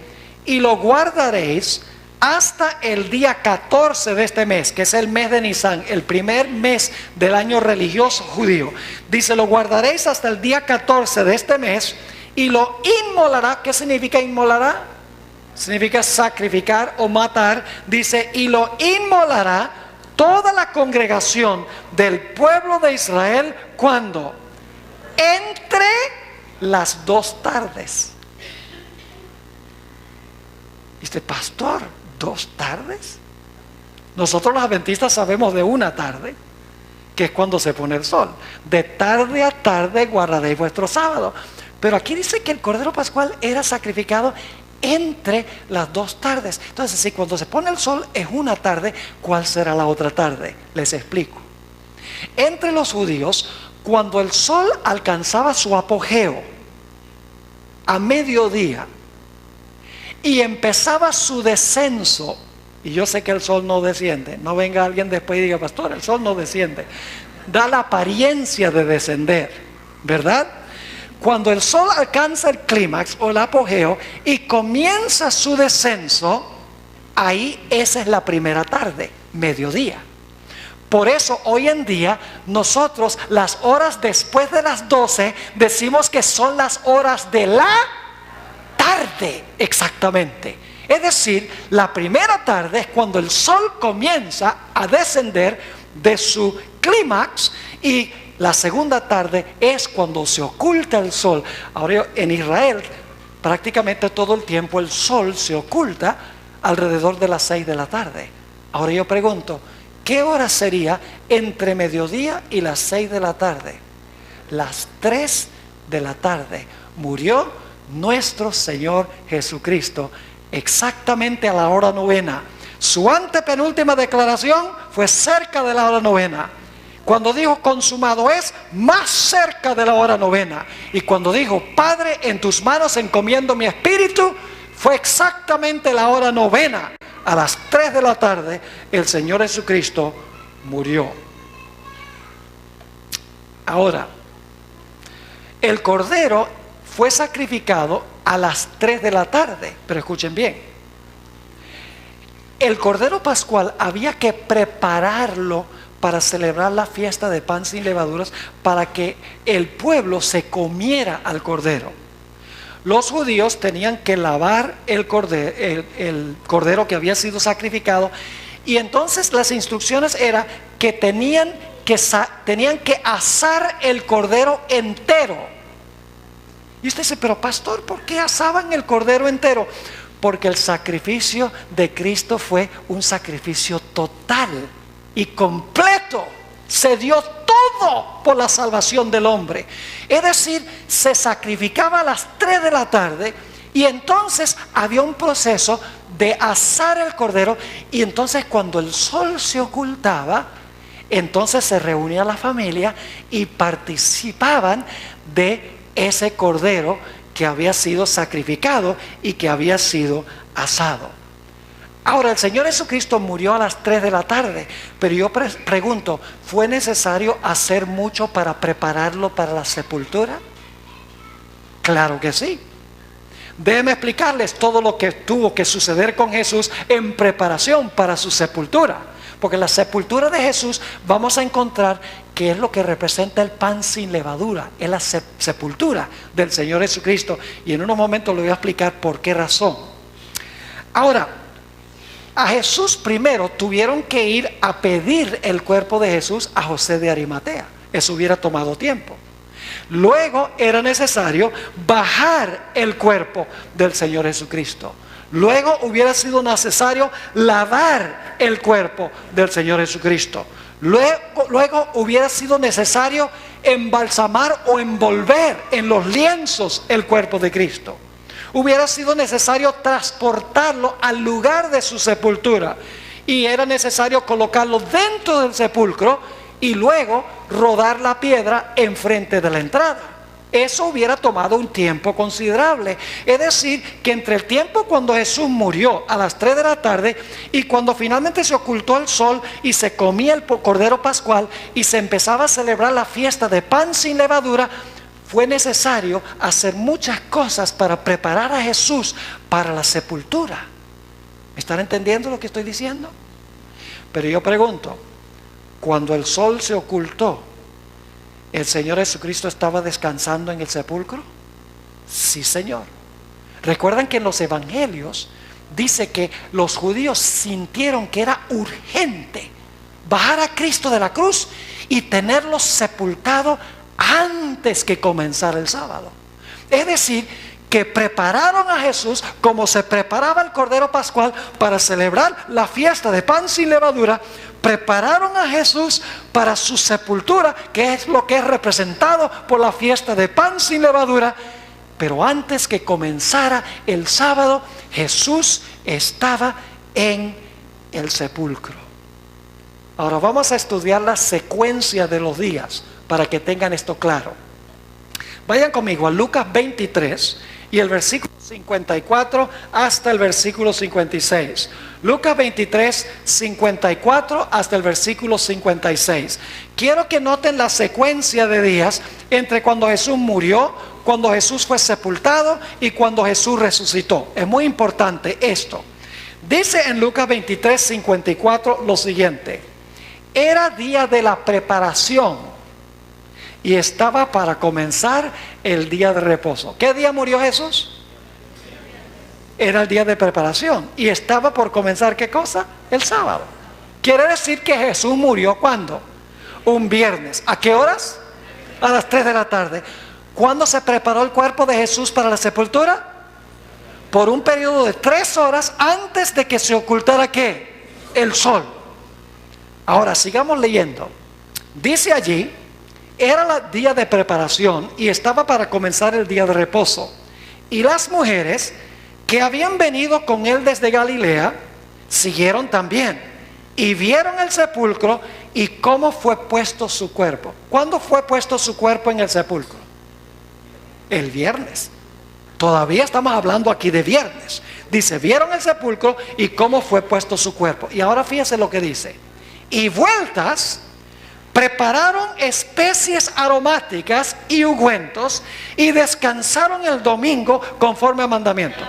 y lo guardaréis hasta el día 14 de este mes, que es el mes de Nisan, el primer mes del año religioso judío. Dice, lo guardaréis hasta el día 14 de este mes, y lo inmolará. ¿Qué significa inmolará? Significa sacrificar o matar. Dice, y lo inmolará toda la congregación del pueblo de Israel. ¿Cuándo? Entre las 2 tardes. Dice, pastor, 2 tardes. Nosotros los adventistas sabemos de una tarde, que es cuando se pone el sol. De tarde a tarde guardaréis vuestro sábado. Pero aquí dice que el Cordero Pascual era sacrificado entre las 2 tardes. Entonces, si cuando se pone el sol es una tarde, ¿cuál será la otra tarde? Les explico. Entre los judíos, cuando el sol alcanzaba su apogeo a mediodía y empezaba su descenso, y yo sé que el sol no desciende, no venga alguien después y diga, pastor, el sol no desciende, da la apariencia de descender, ¿verdad? Cuando el sol alcanza el clímax o el apogeo y comienza su descenso, ahí esa es la primera tarde, mediodía. Por eso hoy en día nosotros las horas después de las 12 decimos que son las horas de la tarde, exactamente. Es decir, la primera tarde es cuando el sol comienza a descender de su clímax, y la segunda tarde es cuando se oculta el sol. Ahora, en Israel prácticamente todo el tiempo el sol se oculta alrededor de las 6 de la tarde. Ahora yo pregunto, ¿qué hora sería entre mediodía y las 6 de la tarde? Las 3 de la tarde murió nuestro Señor Jesucristo, exactamente a la hora novena. Su antepenúltima declaración fue cerca de la hora novena. Cuando dijo consumado es, más cerca de la hora novena. Y cuando dijo, Padre, en tus manos encomiendo mi espíritu, fue exactamente la hora novena. A las 3 de la tarde el Señor Jesucristo murió. Ahora, el Cordero fue sacrificado a las 3 de la tarde, pero escuchen bien, el Cordero Pascual había que prepararlo para celebrar la fiesta de pan sin levaduras, para que el pueblo se comiera al Cordero. Los judíos tenían que lavar el cordero que había sido sacrificado, y entonces las instrucciones eran que tenían que asar el cordero entero. Y usted dice, pero pastor, ¿por qué asaban el cordero entero? Porque el sacrificio de Cristo fue un sacrificio total y completo. Se dio todo por la salvación del hombre. Es decir, se sacrificaba a las 3 de la tarde, y entonces había un proceso de asar el cordero, y entonces cuando el sol se ocultaba, entonces se reunía la familia y participaban de ese cordero que había sido sacrificado y que había sido asado. Ahora, el Señor Jesucristo murió a las 3 de la tarde, pero yo pregunto, ¿fue necesario hacer mucho para prepararlo para la sepultura? Claro que sí. Déjenme explicarles todo lo que tuvo que suceder con Jesús en preparación para su sepultura. Porque en la sepultura de Jesús vamos a encontrar que es lo que representa el pan sin levadura, es la sepultura del Señor Jesucristo. Y en unos momentos le voy a explicar por qué razón. Ahora, A Jesús primero tuvieron que ir a pedir el cuerpo de Jesús a José de Arimatea. Eso hubiera tomado tiempo. Luego era necesario bajar el cuerpo del Señor Jesucristo. Luego hubiera sido necesario lavar el cuerpo del Señor Jesucristo. Luego hubiera sido necesario embalsamar o envolver en los lienzos el cuerpo de Cristo. Hubiera sido necesario transportarlo al lugar de su sepultura. Y era necesario colocarlo dentro del sepulcro y luego rodar la piedra enfrente de la entrada. Eso hubiera tomado un tiempo considerable. Es decir, que entre el tiempo cuando Jesús murió a las 3 de la tarde y cuando finalmente se ocultó el sol y se comía el cordero pascual y se empezaba a celebrar la fiesta de pan sin levadura, fue necesario hacer muchas cosas para preparar a Jesús para la sepultura. ¿Me están entendiendo lo que estoy diciendo? Pero yo pregunto, cuando el sol se ocultó, ¿el Señor Jesucristo estaba descansando en el sepulcro? Sí, Señor. Recuerdan que en los evangelios dice que los judíos sintieron que era urgente bajar a Cristo de la cruz y tenerlo sepultado antes que comenzara el sábado. Es decir, que prepararon a Jesús como se preparaba el Cordero Pascual para celebrar la fiesta de pan sin levadura. Prepararon a Jesús para su sepultura, que es lo que es representado por la fiesta de pan sin levadura. Pero antes que comenzara el sábado, Jesús estaba en el sepulcro. Ahora vamos a estudiar la secuencia de los días para que tengan esto claro. Vayan conmigo a Lucas 23 y el versículo 54 hasta el versículo 56. Lucas 23, 54 hasta el versículo 56. Quiero que noten la secuencia de días entre cuando Jesús murió, cuando Jesús fue sepultado y cuando Jesús resucitó. Es muy importante esto. Dice en Lucas 23, 54 lo siguiente: era día de la preparación y estaba para comenzar el día de reposo. ¿Qué día murió Jesús? Era el día de preparación y estaba por comenzar, ¿qué cosa? El sábado. Quiere decir que Jesús murió ¿cuándo? Un viernes. ¿A qué horas? A las 3 de la tarde. ¿Cuándo se preparó el cuerpo de Jesús para la sepultura? Por un periodo de 3 horas antes de que se ocultara ¿qué? El sol. Ahora sigamos leyendo. Dice allí: era el día de preparación y estaba para comenzar el día de reposo. Y las mujeres que habían venido con él desde Galilea siguieron también y vieron el sepulcro y cómo fue puesto su cuerpo. ¿Cuándo fue puesto su cuerpo en el sepulcro? El viernes. Todavía estamos hablando aquí de viernes. Dice, vieron el sepulcro y cómo fue puesto su cuerpo. Y ahora fíjense lo que dice: y vueltas prepararon especies aromáticas y ungüentos y descansaron el domingo conforme al mandamiento.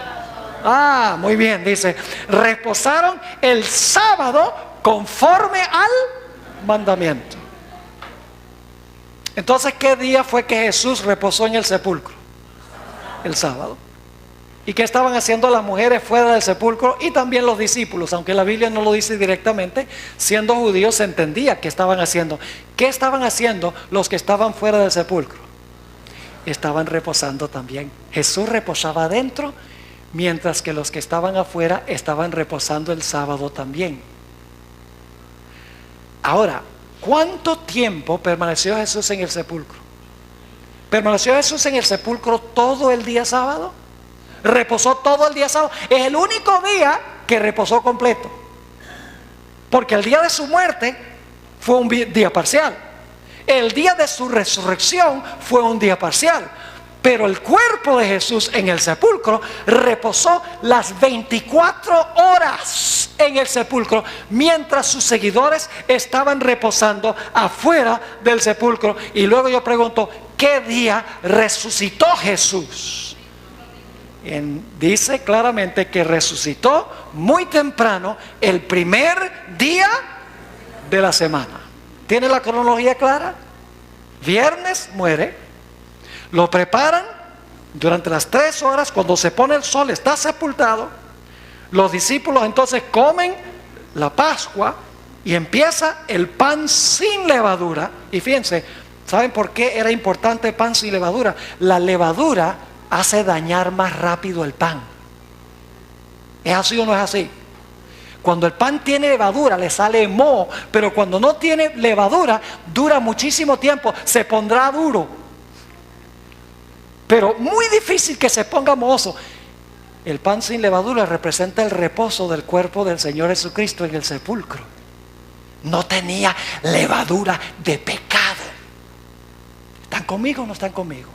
Ah, muy bien, dice, reposaron el sábado conforme al mandamiento. Entonces, ¿qué día fue que Jesús reposó en el sepulcro? El sábado. ¿Y qué estaban haciendo las mujeres fuera del sepulcro? Y también los discípulos, aunque la Biblia no lo dice directamente. Siendo judíos se entendía qué estaban haciendo. ¿Qué estaban haciendo los que estaban fuera del sepulcro? Estaban reposando también. Jesús reposaba adentro, mientras que los que estaban afuera estaban reposando el sábado también. Ahora, ¿cuánto tiempo permaneció Jesús en el sepulcro? ¿Permaneció Jesús en el sepulcro todo el día sábado? Reposó todo el día sábado. Es el único día que reposó completo, porque el día de su muerte fue un día parcial. El día de su resurrección fue un día parcial. Pero el cuerpo de Jesús en el sepulcro reposó las 24 horas en el sepulcro, mientras sus seguidores estaban reposando afuera del sepulcro. Y luego yo pregunto, ¿qué día resucitó Jesús? Dice claramente que resucitó muy temprano, el primer día de la semana. ¿Tiene la cronología clara? Viernes muere, lo preparan durante las 3 horas, cuando se pone el sol está sepultado. Los discípulos entonces comen la Pascua y empieza el pan sin levadura. Y fíjense, ¿saben por qué era importante el pan sin levadura? La levadura hace dañar más rápido el pan. ¿Es así o no es así? Cuando el pan tiene levadura le sale moho, pero cuando no tiene levadura dura muchísimo tiempo, se pondrá duro. Pero muy difícil que se ponga mohoso. El pan sin levadura representa el reposo del cuerpo del Señor Jesucristo en el sepulcro. No tenía levadura de pecado. ¿Están conmigo o no están conmigo?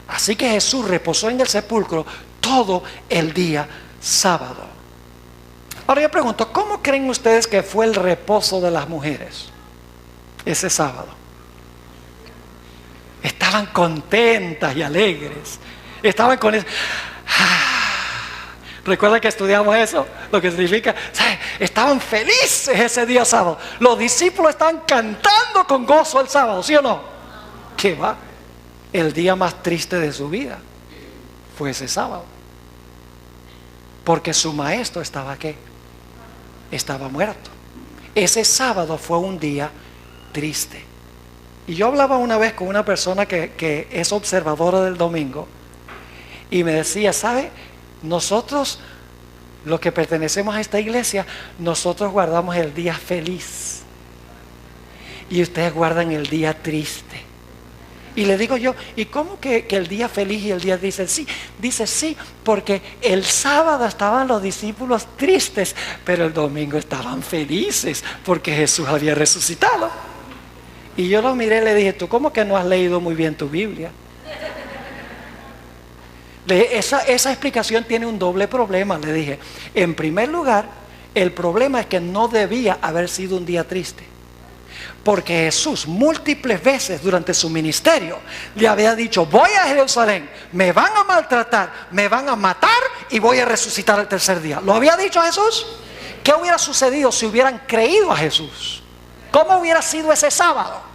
Así que Jesús reposó en el sepulcro todo el día sábado. Ahora yo pregunto, ¿cómo creen ustedes que fue el reposo de las mujeres ese sábado? Estaban contentas y alegres. Estaban con eso. ¿Recuerdan que estudiamos eso? Lo que significa, ¿sabes? Estaban felices ese día sábado. Los discípulos estaban cantando con gozo el sábado, ¿sí o no? ¿Qué va? El día más triste de su vida fue ese sábado. Porque su maestro estaba ¿qué? Estaba muerto. Ese sábado fue un día triste. Y yo hablaba una vez con una persona que es observadora del domingo y me decía, ¿sabe? Nosotros, los que pertenecemos a esta iglesia, nosotros guardamos el día feliz y ustedes guardan el día triste. Y le digo yo, ¿y cómo que el día feliz y el día dice sí? Dice sí, porque el sábado estaban los discípulos tristes, pero el domingo estaban felices porque Jesús había resucitado. Y yo lo miré y le dije, ¿tú cómo que no has leído muy bien tu Biblia? Esa explicación tiene un doble problema, le dije. En primer lugar, el problema es que no debía haber sido un día triste. Porque Jesús múltiples veces durante su ministerio le había dicho, voy a Jerusalén, me van a maltratar, me van a matar y voy a resucitar el tercer día. ¿Lo había dicho Jesús? ¿Qué hubiera sucedido si hubieran creído a Jesús? ¿Cómo hubiera sido ese sábado?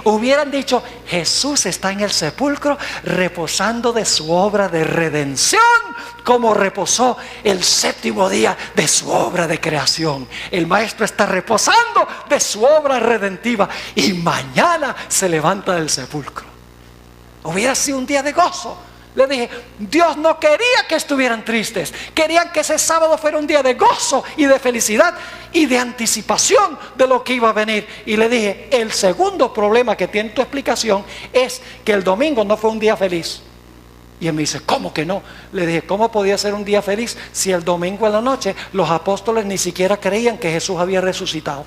Hubieran dicho, Jesús está en el sepulcro reposando de su obra de redención, como reposó el séptimo día de su obra de creación. El maestro está reposando de su obra redentiva y mañana se levanta del sepulcro. Hubiera sido un día de gozo. Le dije, Dios no quería que estuvieran tristes. Querían que ese sábado fuera un día de gozo y de felicidad y de anticipación de lo que iba a venir. Y le dije, el segundo problema que tiene tu explicación es que el domingo no fue un día feliz. Y él me dice, ¿cómo que no? Le dije, ¿cómo podía ser un día feliz si el domingo en la noche los apóstoles ni siquiera creían que Jesús había resucitado?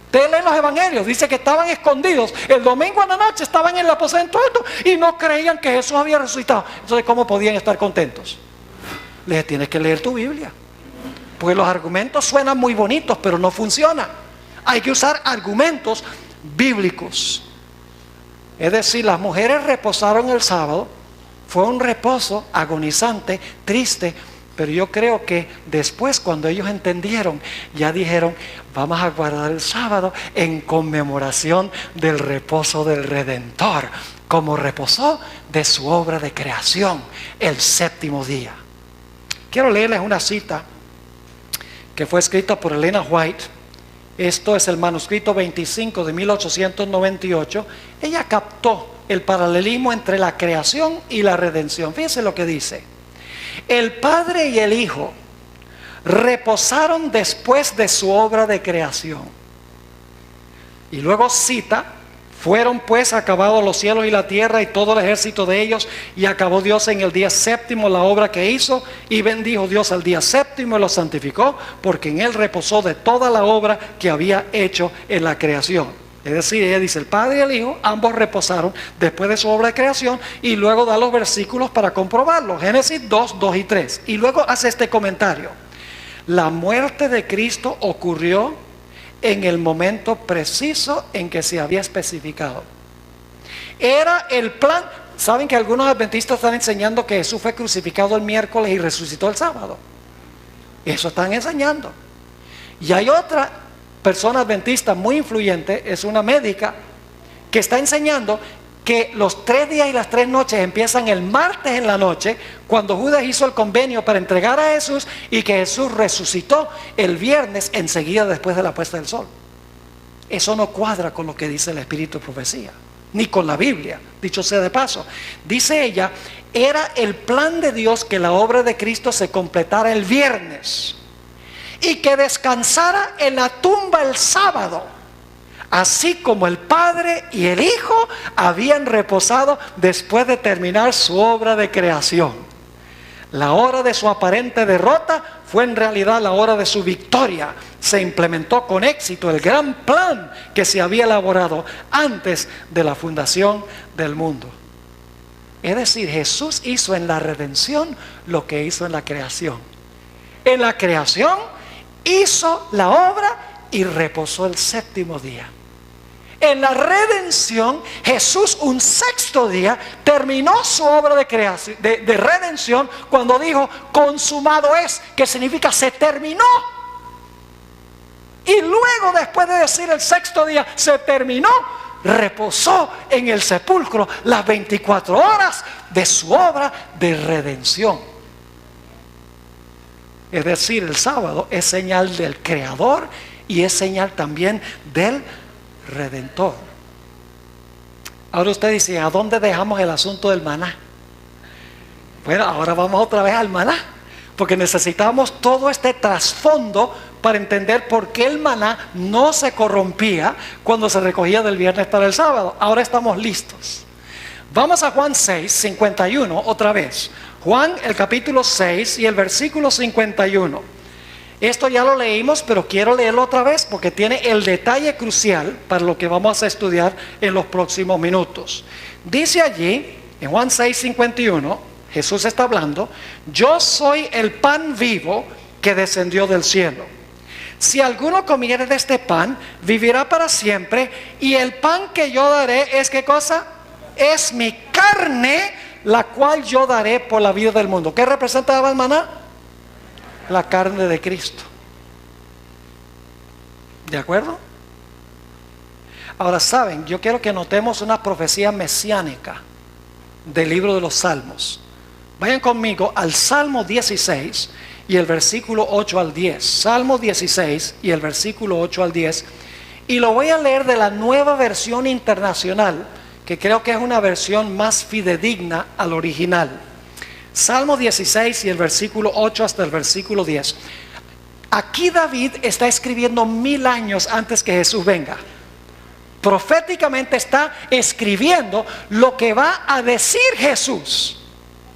Ustedes leen los evangelios, dice que estaban escondidos. El domingo en la noche estaban en el aposento alto y no creían que Jesús había resucitado. Entonces, ¿cómo podían estar contentos? Le dije, tienes que leer tu Biblia. Porque los argumentos suenan muy bonitos, pero no funcionan. Hay que usar argumentos bíblicos. Es decir, las mujeres reposaron el sábado. Fue un reposo agonizante, triste. Pero yo creo que después, cuando ellos entendieron, ya dijeron, vamos a guardar el sábado en conmemoración del reposo del Redentor, como reposó de su obra de creación el séptimo día. Quiero leerles una cita que fue escrita por Elena White. Esto es el manuscrito 25 de 1898. Ella captó el paralelismo entre la creación y la redención. Fíjense lo que dice. El Padre y el Hijo reposaron después de su obra de creación. Y luego cita, fueron pues acabados los cielos y la tierra y todo el ejército de ellos, y acabó Dios en el día séptimo la obra que hizo, y bendijo Dios al día séptimo y lo santificó, porque en él reposó de toda la obra que había hecho en la creación. Es decir, ella dice, el Padre y el Hijo, ambos reposaron después de su obra de creación, y luego da los versículos para comprobarlo. Génesis 2, 2 y 3. Y luego hace este comentario. La muerte de Cristo ocurrió en el momento preciso en que se había especificado. Era el plan. ¿Saben que algunos adventistas están enseñando que Jesús fue crucificado el miércoles y resucitó el sábado? Eso están enseñando. Y hay otra persona adventista muy influyente, es una médica, que está enseñando que los 3 días y las 3 noches empiezan el martes en la noche, cuando Judas hizo el convenio para entregar a Jesús, y que Jesús resucitó el viernes enseguida después de la puesta del sol. Eso no cuadra con lo que dice el Espíritu de Profecía, ni con la Biblia, dicho sea de paso. Dice ella, era el plan de Dios que la obra de Cristo se completara el viernes y que descansara en la tumba el sábado, así como el Padre y el Hijo habían reposado después de terminar su obra de creación. La hora de su aparente derrota fue en realidad la hora de su victoria. Se implementó con éxito el gran plan que se había elaborado antes de la fundación del mundo. Es decir, Jesús hizo en la redención lo que hizo en la creación. En la creación hizo la obra y reposó el séptimo día. En la redención, Jesús un sexto día terminó su obra de creación, de redención, cuando dijo consumado es, que significa se terminó. Y luego, después de decir el sexto día se terminó, reposó en el sepulcro las 24 horas de su obra de redención. Es decir, el sábado es señal del Creador y es señal también del Redentor. Ahora usted dice, ¿a dónde dejamos el asunto del maná? Bueno, ahora vamos otra vez al maná, porque necesitamos todo este trasfondo para entender por qué el maná no se corrompía cuando se recogía del viernes para el sábado. Ahora estamos listos. Vamos a Juan 6, 51 otra vez. Juan, el capítulo 6 y el versículo 51. Esto ya lo leímos, pero quiero leerlo otra vez porque tiene el detalle crucial para lo que vamos a estudiar en los próximos minutos. Dice allí, en Juan 6, 51, Jesús está hablando: yo soy el pan vivo que descendió del cielo. Si alguno comiere de este pan, vivirá para siempre, y el pan que yo daré es, ¿qué cosa? Es mi carne, la cual yo daré por la vida del mundo. ¿Qué representaba el maná? La carne de Cristo. ¿De acuerdo? Ahora saben, yo quiero que notemos una profecía mesiánica del libro de los Salmos. Vayan conmigo al Salmo 16 y el versículo 8 al 10. Salmo 16 y el versículo 8 al 10. Y lo voy a leer de la Nueva Versión Internacional, que creo que es una versión más fidedigna al original. Salmo 16 y el versículo 8 hasta el versículo 10. Aquí David está escribiendo 1000 años antes que Jesús venga. Proféticamente está escribiendo lo que va a decir Jesús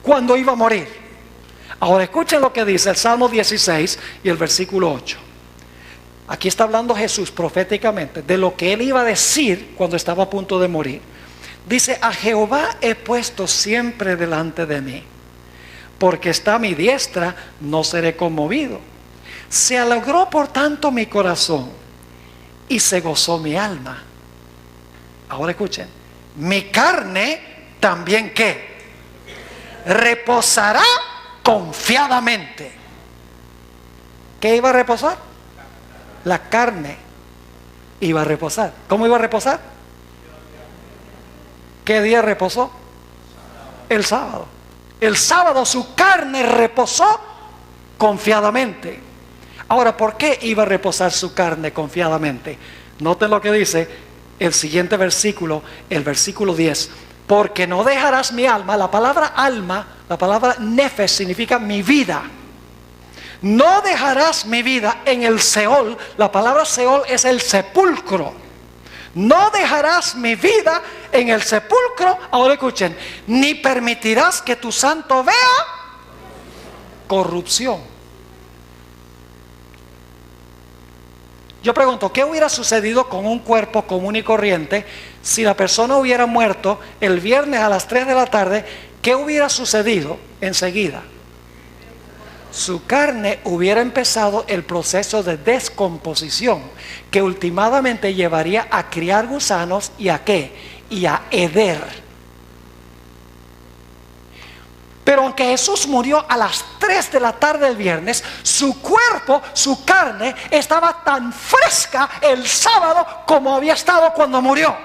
cuando iba a morir. Ahora escuchen lo que dice el Salmo 16 y el versículo 8. Aquí está hablando Jesús proféticamente de lo que él iba a decir cuando estaba a punto de morir. Dice: a Jehová he puesto siempre delante de mí, porque está a mi diestra, no seré conmovido. Se alegró por tanto mi corazón y se gozó mi alma. Ahora escuchen: mi carne también, ¿qué? Reposará confiadamente. ¿Qué iba a reposar? La carne iba a reposar. ¿Cómo iba a reposar? ¿Qué día reposó? El sábado. El sábado su carne reposó confiadamente. Ahora, ¿por qué iba a reposar su carne confiadamente? Noten lo que dice el siguiente versículo, el versículo 10. Porque no dejarás mi alma. La palabra alma, la palabra nefesh, significa mi vida. No dejarás mi vida en el Seol. La palabra Seol es el sepulcro. No dejarás mi vida en el sepulcro. Ahora escuchen: ni permitirás que tu santo vea corrupción. Yo pregunto, ¿qué hubiera sucedido con un cuerpo común y corriente si la persona hubiera muerto el viernes a las 3 de la tarde? ¿Qué hubiera sucedido enseguida? Su carne hubiera empezado el proceso de descomposición, que últimamente llevaría a criar gusanos y a ¿qué? Y a heder. Pero aunque Jesús murió a las 3 de la tarde del viernes, su cuerpo, su carne, estaba tan fresca el sábado como había estado cuando murió.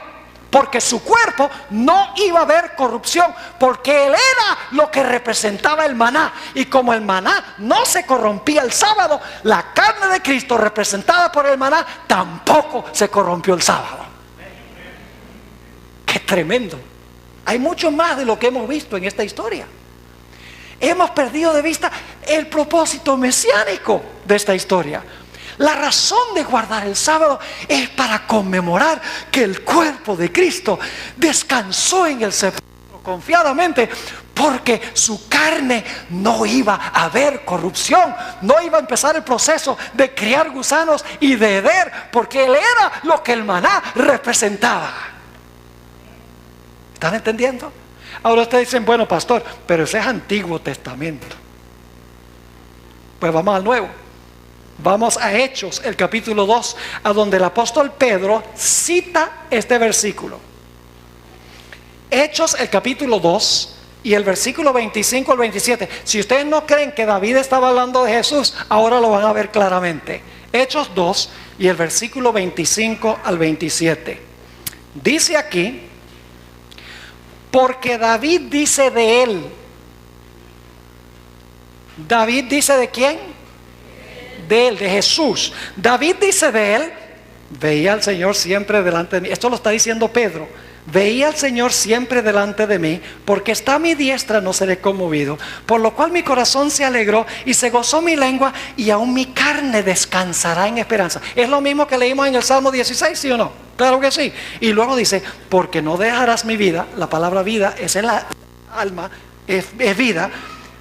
porque su cuerpo no iba a haber corrupción, porque él era lo que representaba el maná. Y como el maná no se corrompía el sábado, la carne de Cristo representada por el maná tampoco se corrompió el sábado. ¡Qué tremendo! Hay mucho más de lo que hemos visto en esta historia. Hemos perdido de vista el propósito mesiánico de esta historia. La razón de guardar el sábado es para conmemorar que el cuerpo de Cristo descansó en el sepulcro confiadamente, porque su carne no iba a haber corrupción, no iba a empezar el proceso de criar gusanos y de heder, porque él era lo que el maná representaba. ¿Están entendiendo? Ahora ustedes dicen, bueno, pastor, pero ese es Antiguo Testamento. Pues vamos al Nuevo. Vamos a Hechos, el capítulo 2, a donde el apóstol Pedro cita este versículo. Hechos, el capítulo 2 y el versículo 25 al 27. Si ustedes no creen que David estaba hablando de Jesús, ahora lo van a ver claramente. Hechos 2 y el versículo 25 al 27. Dice aquí, porque David dice de él. ¿David dice de quién? De él, de Jesús. David dice de él, veía al Señor siempre delante de mí. Esto lo está diciendo Pedro. Veía al Señor siempre delante de mí, porque está a mi diestra, no seré conmovido. Por lo cual mi corazón se alegró y se gozó mi lengua, y aún mi carne descansará en esperanza. Es lo mismo que leímos en el Salmo 16, ¿sí o no? Claro que sí. Y luego dice, porque no dejarás mi vida. La palabra vida es el alma, es vida.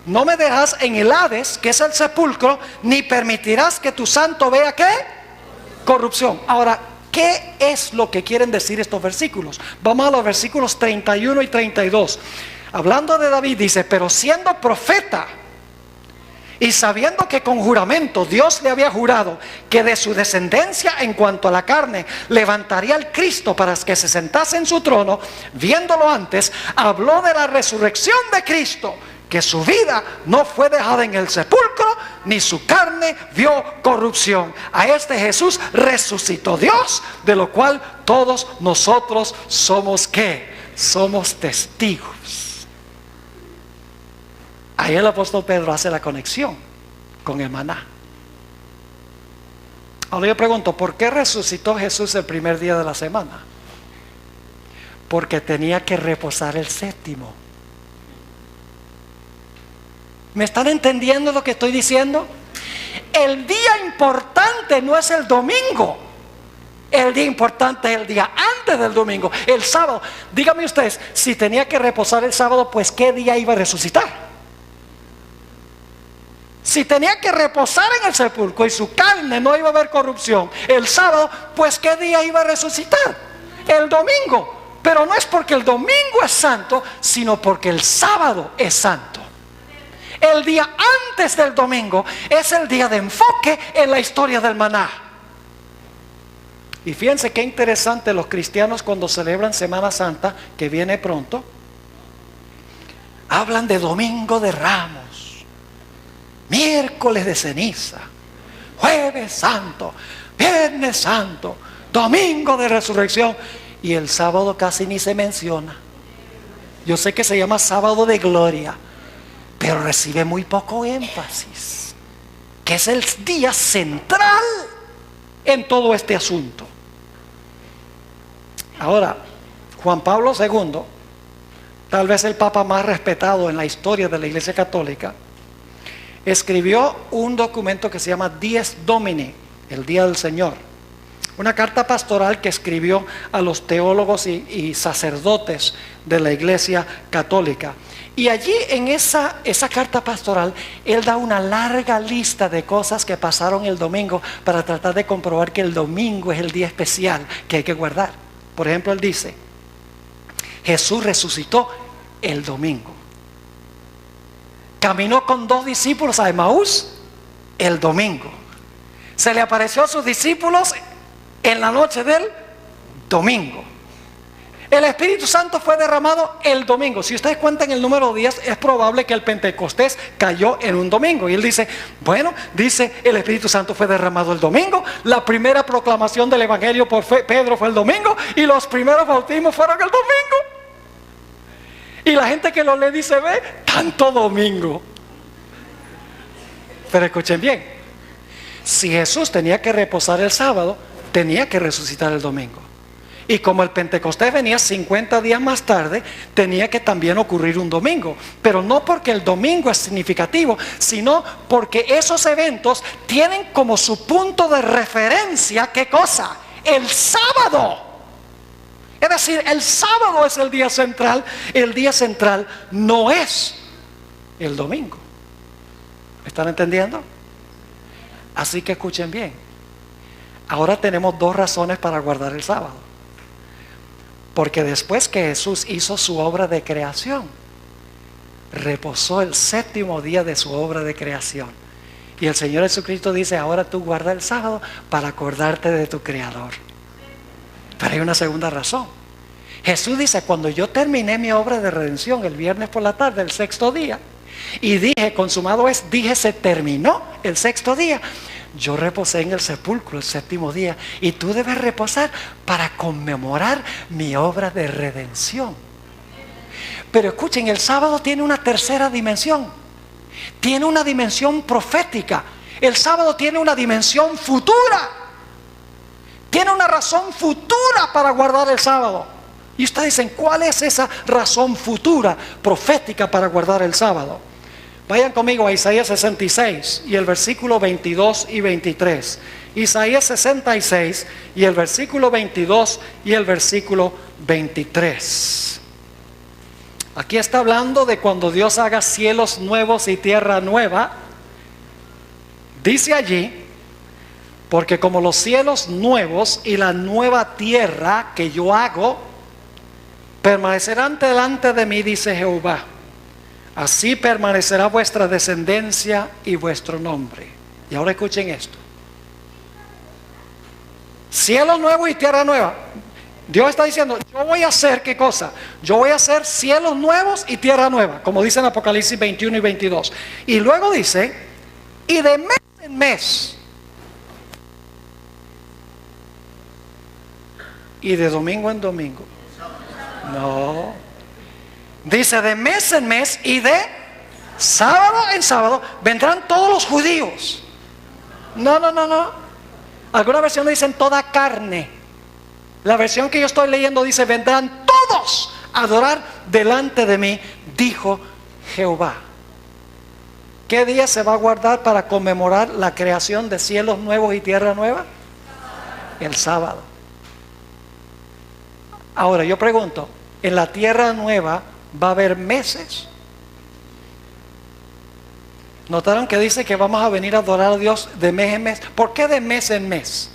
No me dejas en el Hades, que es el sepulcro, ni permitirás que tu santo vea ¿qué? Corrupción. Ahora, ¿qué es lo que quieren decir estos versículos? Vamos a los versículos 31 y 32. Hablando de David dice, pero siendo profeta y sabiendo que con juramento Dios le había jurado que de su descendencia en cuanto a la carne levantaría al Cristo para que se sentase en su trono, viéndolo antes, habló de la resurrección de Cristo, que su vida no fue dejada en el sepulcro, ni su carne vio corrupción. A este Jesús resucitó Dios, de lo cual todos nosotros somos ¿qué? Somos testigos. Ahí el apóstol Pedro hace la conexión con el maná. Ahora yo pregunto, ¿por qué resucitó Jesús el primer día de la semana? Porque tenía que reposar el séptimo. ¿Me están entendiendo lo que estoy diciendo? El día importante no es el domingo. El día importante es el día antes del domingo, el sábado. Díganme ustedes, si tenía que reposar el sábado, pues ¿qué día iba a resucitar? Si tenía que reposar en el sepulcro y su carne no iba a haber corrupción el sábado, pues ¿qué día iba a resucitar? El domingo. Pero no es porque el domingo es santo, sino porque el sábado es santo. El día antes del domingo es el día de enfoque en la historia del maná. Y fíjense qué interesante, los cristianos cuando celebran Semana Santa, que viene pronto, hablan de Domingo de Ramos, miércoles de ceniza, jueves santo, viernes santo, domingo de resurrección, y el sábado casi ni se menciona. Yo sé que se llama sábado de gloria, pero recibe muy poco énfasis, que es el día central en todo este asunto. Ahora, Juan Pablo II, tal vez el papa más respetado en la historia de la Iglesia Católica, escribió un documento que se llama Dies Domini, el Día del Señor. Una carta pastoral que escribió a los teólogos y sacerdotes de la Iglesia Católica. Y allí en esa carta pastoral, él da una larga lista de cosas que pasaron el domingo para tratar de comprobar que el domingo es el día especial que hay que guardar. Por ejemplo, él dice, Jesús resucitó el domingo. Caminó con 2 discípulos a Emaús el domingo. Se le apareció a sus discípulos en la noche del domingo. El Espíritu Santo fue derramado el domingo. Si ustedes cuentan el número de días, es probable que el Pentecostés cayó en un domingo. Y él dice, bueno, dice, el Espíritu Santo fue derramado el domingo. La primera proclamación del Evangelio por Pedro fue el domingo. Y los primeros bautismos fueron el domingo. Y la gente que lo lee dice, ve, tanto domingo. Pero escuchen bien, si Jesús tenía que reposar el sábado, tenía que resucitar el domingo. Y como el Pentecostés venía 50 días más tarde, tenía que también ocurrir un domingo. Pero no porque el domingo es significativo, sino porque esos eventos tienen como su punto de referencia, ¿qué cosa? El sábado. Es decir, el sábado es el día central. El día central no es el domingo. ¿Me están entendiendo? Así que escuchen bien. Ahora tenemos dos razones para guardar el sábado. Porque después que Jesús hizo su obra de creación, reposó el séptimo día de su obra de creación. Y el Señor Jesucristo dice, ahora tú guarda el sábado para acordarte de tu Creador. Pero hay una segunda razón. Jesús dice, cuando yo terminé mi obra de redención el viernes por la tarde, el sexto día, y dije, consumado es, dije, se terminó el sexto día. Yo reposé en el sepulcro el séptimo día y tú debes reposar para conmemorar mi obra de redención. Pero escuchen, el sábado tiene una tercera dimensión. Tiene una dimensión profética. El sábado tiene una dimensión futura. Tiene una razón futura para guardar el sábado. Y ustedes dicen, ¿cuál es esa razón futura profética para guardar el sábado? Vayan conmigo a Isaías 66 y el versículo 22 y 23. Isaías 66 y el versículo 22 y el versículo 23. Aquí está hablando de cuando Dios haga cielos nuevos y tierra nueva. Dice allí, porque como los cielos nuevos y la nueva tierra que yo hago, permanecerán delante de mí, dice Jehová. Así permanecerá vuestra descendencia y vuestro nombre. Y ahora escuchen esto. Cielo nuevo y tierra nueva. Dios está diciendo, yo voy a hacer, ¿qué cosa? Yo voy a hacer cielos nuevos y tierra nueva, como dice en Apocalipsis 21 y 22. Y luego dice, y de mes en mes, y de domingo en domingo. No. Dice, de mes en mes y de sábado en sábado vendrán todos los judíos. No. Algunas versiones dicen toda carne. La versión que yo estoy leyendo dice, vendrán todos a adorar delante de mí, dijo Jehová. ¿Qué día se va a guardar para conmemorar la creación de cielos nuevos y tierra nueva? El sábado. Ahora yo pregunto, ¿en la tierra nueva va a haber meses? ¿Notaron que dice que vamos a venir a adorar a Dios de mes en mes? ¿Por qué de mes en mes?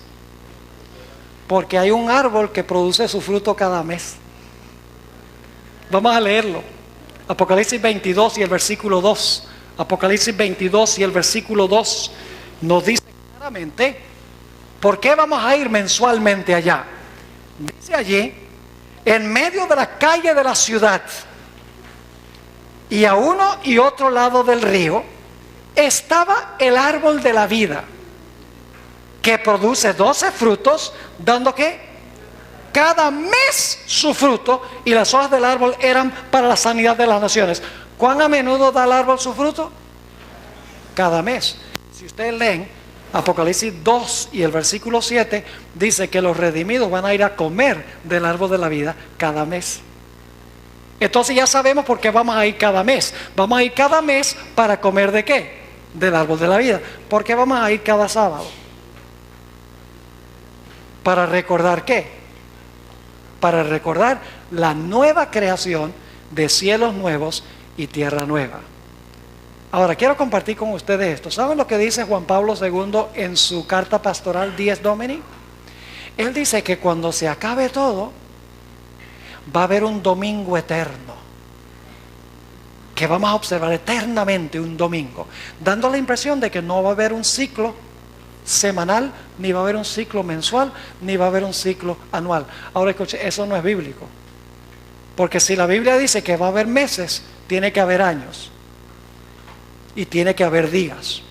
Porque hay un árbol que produce su fruto cada mes. Vamos a leerlo. Apocalipsis 22 y el versículo 2. Apocalipsis 22 y el versículo 2 nos dice claramente por qué vamos a ir mensualmente allá. Dice allí, en medio de la calle de la ciudad y a uno y otro lado del río estaba el árbol de la vida, que produce 12 frutos, dando ¿qué? Cada mes su fruto, y las hojas del árbol eran para la sanidad de las naciones. ¿Cuán a menudo da el árbol su fruto? Cada mes. Si ustedes leen Apocalipsis 2 y el versículo 7, dice que los redimidos van a ir a comer del árbol de la vida cada mes. Entonces ya sabemos por qué vamos a ir cada mes. Vamos a ir cada mes para comer ¿de qué? Del árbol de la vida. ¿Por qué vamos a ir cada sábado? ¿Para recordar qué? Para recordar la nueva creación de cielos nuevos y tierra nueva. Ahora quiero compartir con ustedes esto. ¿Saben lo que dice Juan Pablo II en su carta pastoral Dies Domini? Él dice que cuando se acabe todo, va a haber un domingo eterno, que vamos a observar eternamente un domingo, dando la impresión de que no va a haber un ciclo semanal, ni va a haber un ciclo mensual, ni va a haber un ciclo anual. Ahora escuche, eso no es bíblico. Porque si la Biblia dice que va a haber meses, tiene que haber años. Y tiene que haber días.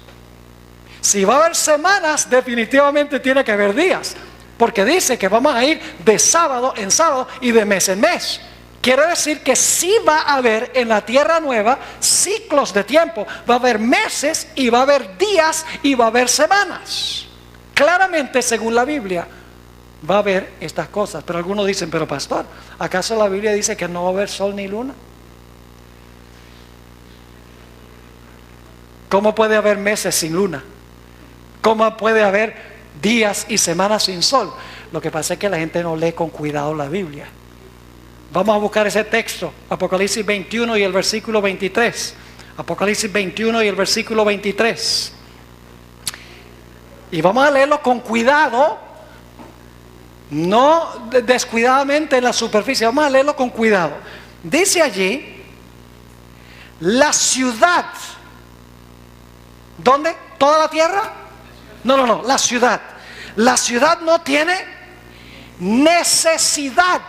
Si va a haber semanas, definitivamente tiene que haber días. Porque dice que vamos a ir de sábado en sábado y de mes en mes. Quiere decir que sí va a haber en la tierra nueva ciclos de tiempo. Va a haber meses y va a haber días y va a haber semanas. Claramente, según la Biblia, va a haber estas cosas. Pero algunos dicen, pero pastor, ¿acaso la Biblia dice que no va a haber sol ni luna? ¿Cómo puede haber meses sin luna? ¿Cómo puede haber días y semanas sin sol? Lo que pasa es que la gente no lee con cuidado la Biblia. Vamos a buscar ese texto, Apocalipsis 21 y el versículo 23. Apocalipsis 21 y el versículo 23. Y vamos a leerlo con cuidado, no descuidadamente en la superficie. Vamos a leerlo con cuidado. Dice allí, la ciudad. ¿Dónde? ¿Toda la tierra? No, la ciudad. La ciudad no tiene necesidad.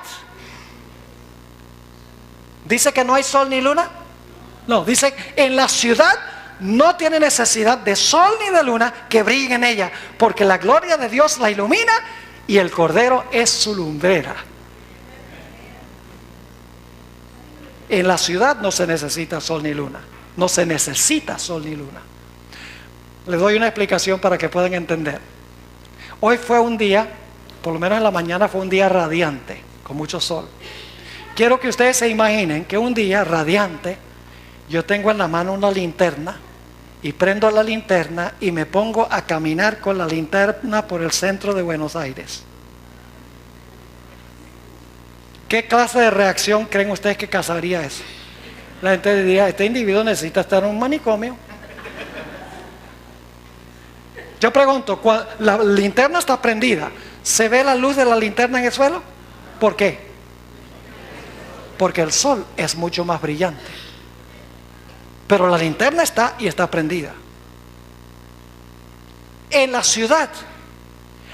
¿Dice que no hay sol ni luna? No, dice en la ciudad no tiene necesidad de sol ni de luna que brillen en ella, porque la gloria de Dios la ilumina y el Cordero es su lumbrera. En la ciudad no se necesita sol ni luna. No se necesita sol ni luna. Les doy una explicación para que puedan entender. Hoy fue un día, por lo menos en la mañana fue un día radiante, con mucho sol. Quiero que ustedes se imaginen que un día radiante, yo tengo en la mano una linterna y prendo la linterna y me pongo a caminar con la linterna por el centro de Buenos Aires. ¿Qué clase de reacción creen ustedes que causaría eso? La gente diría, este individuo necesita estar en un manicomio. Yo pregunto, la linterna está prendida, ¿se ve la luz de la linterna en el suelo? ¿Por qué? Porque el sol es mucho más brillante. Pero la linterna está y está prendida. En la ciudad,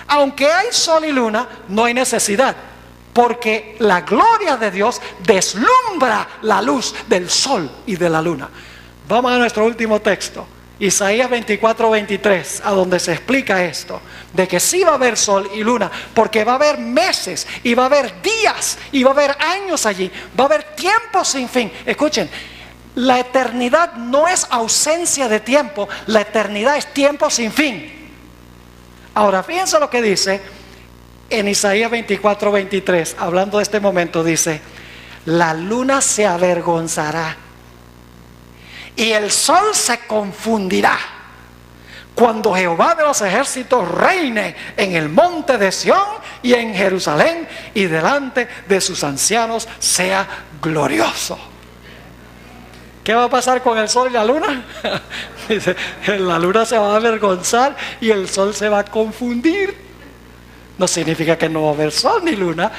aunque hay sol y luna, no hay necesidad, porque la gloria de Dios deslumbra la luz del sol y de la luna. Vamos a nuestro último texto, Isaías 24:23, a donde se explica esto, de que sí va a haber sol y luna, porque va a haber meses, y va a haber días, y va a haber años allí, va a haber tiempos sin fin. Escuchen, la eternidad no es ausencia de tiempo, la eternidad es tiempo sin fin. Ahora, fíjense lo que dice en Isaías 24:23, hablando de este momento, dice, la luna se avergonzará y el sol se confundirá cuando Jehová de los ejércitos reine en el monte de Sión y en Jerusalén, y delante de sus ancianos sea glorioso. ¿Qué va a pasar con el sol y la luna? Dice, la luna se va a avergonzar y el sol se va a confundir. No significa que no va a haber sol ni luna,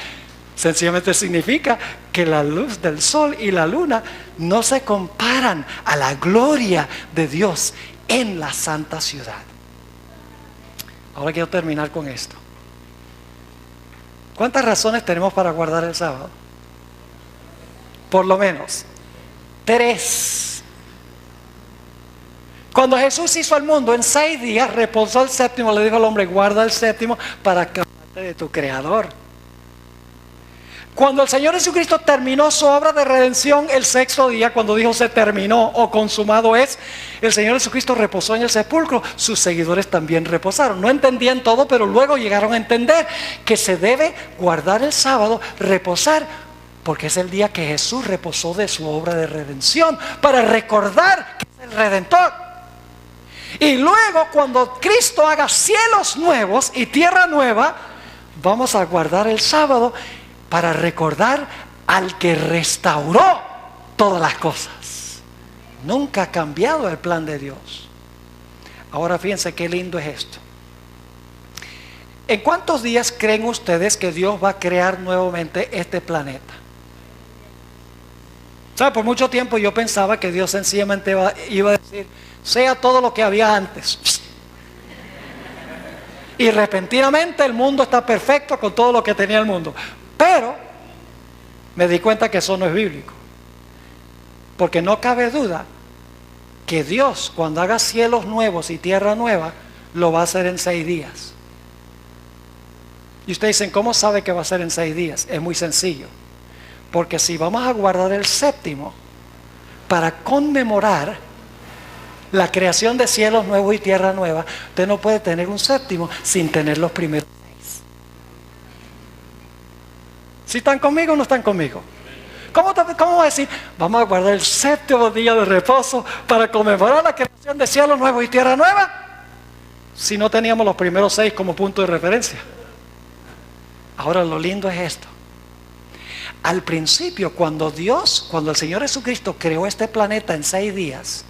sencillamente significa que la luz del sol y la luna no se comparan a la gloria de Dios en la santa ciudad. Ahora quiero terminar con esto. ¿Cuántas razones tenemos para guardar el sábado? Por lo menos 3. Cuando Jesús hizo el mundo en 6 días, reposó el séptimo, le dijo al hombre, guarda el séptimo para acordarte de tu Creador. Cuando el Señor Jesucristo terminó su obra de redención el 6º día, cuando dijo se terminó o consumado es, el Señor Jesucristo reposó en el sepulcro. Sus seguidores también reposaron. No entendían todo, pero luego llegaron a entender que se debe guardar el sábado, reposar, porque es el día que Jesús reposó de su obra de redención, para recordar que es el Redentor. Y luego, cuando Cristo haga cielos nuevos y tierra nueva, vamos a guardar el sábado para recordar al que restauró todas las cosas. Nunca ha cambiado el plan de Dios. Ahora fíjense qué lindo es esto. ¿En cuántos días creen ustedes que Dios va a crear nuevamente este planeta? ¿Sabe? Por mucho tiempo yo pensaba que Dios sencillamente iba a decir, sea todo lo que había antes. Y repentinamente el mundo está perfecto con todo lo que tenía el mundo. Pero me di cuenta que eso no es bíblico. Porque no cabe duda que Dios, cuando haga cielos nuevos y tierra nueva, lo va a hacer en 6 días. Y ustedes dicen, ¿cómo sabe que va a ser en 6 días? Es muy sencillo. Porque si vamos a guardar el séptimo para conmemorar la creación de cielos nuevos y tierra nueva, usted no puede tener un séptimo sin tener los primeros 6. ¿Sí están conmigo o no están conmigo? ¿Cómo va a decir, vamos a guardar el séptimo día de reposo para conmemorar la creación de cielos nuevos y tierra nueva, si no teníamos los primeros 6 como punto de referencia? Ahora lo lindo es esto. Al principio, cuando el Señor Jesucristo creó este planeta en 6 días,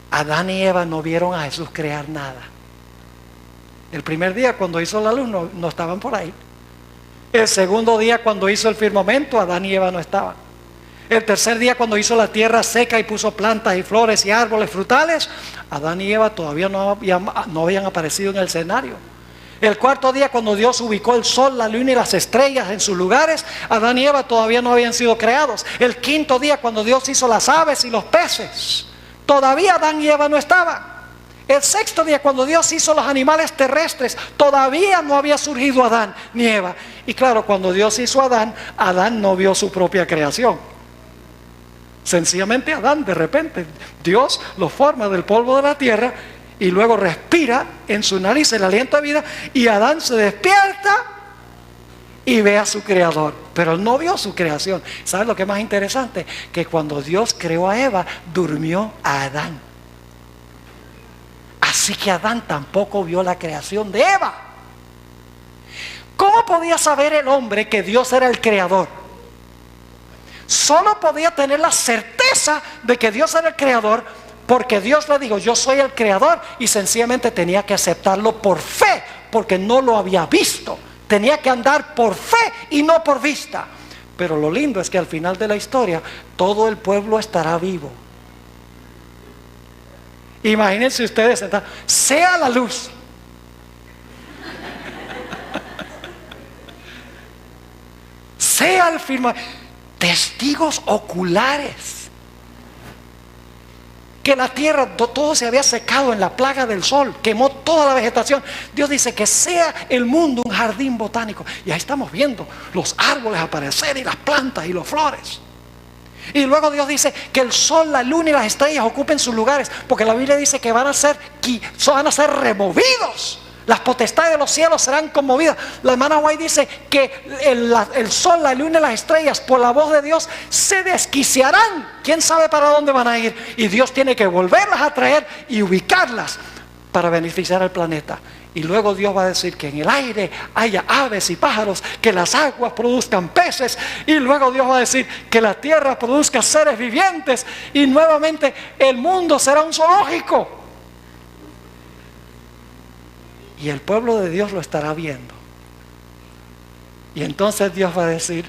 Adán y Eva no vieron a Jesús crear nada. El primer día, cuando hizo la luz, no estaban por ahí. El segundo día, cuando hizo el firmamento, Adán y Eva no estaban. El tercer día, cuando hizo la tierra seca y puso plantas y flores y árboles frutales, Adán y Eva todavía no habían aparecido en el escenario. El cuarto día, cuando Dios ubicó el sol, la luna y las estrellas en sus lugares, Adán y Eva todavía no habían sido creados. El quinto día, cuando Dios hizo las aves y los peces, todavía Adán y Eva no estaban. El sexto día, cuando Dios hizo los animales terrestres, todavía no había surgido Adán ni Eva. Y claro, cuando Dios hizo a Adán, Adán no vio su propia creación. Sencillamente Adán, de repente, Dios lo forma del polvo de la tierra y luego respira en su nariz el aliento de vida, y Adán se despierta y ve a su creador. Pero él no vio su creación. ¿Sabes lo que es más interesante? Que cuando Dios creó a Eva, durmió a Adán. Así que Adán tampoco vio la creación de Eva. ¿Cómo podía saber el hombre que Dios era el creador? Solo podía tener la certeza de que Dios era el creador porque Dios le dijo, yo soy el creador, y sencillamente tenía que aceptarlo por fe, porque no lo había visto. Tenía que andar por fe y no por vista. Pero lo lindo es que al final de la historia todo el pueblo estará vivo. Imagínense ustedes, sea la luz, sea el firmamento, testigos oculares, que la tierra todo se había secado en la plaga del sol, quemó toda la vegetación. Dios dice que sea el mundo un jardín botánico, y ahí estamos viendo los árboles aparecer y las plantas y las flores. Y luego Dios dice que el sol, la luna y las estrellas ocupen sus lugares, porque la Biblia dice que van a ser removidos. Las potestades de los cielos serán conmovidas. La hermana White dice que el sol, la luna y las estrellas, por la voz de Dios, se desquiciarán. ¿Quién sabe para dónde van a ir? Y Dios tiene que volverlas a traer y ubicarlas para beneficiar al planeta. Y luego Dios va a decir que en el aire haya aves y pájaros, que las aguas produzcan peces, y luego Dios va a decir que la tierra produzca seres vivientes, y nuevamente el mundo será un zoológico. Y el pueblo de Dios lo estará viendo. Y entonces Dios va a decir,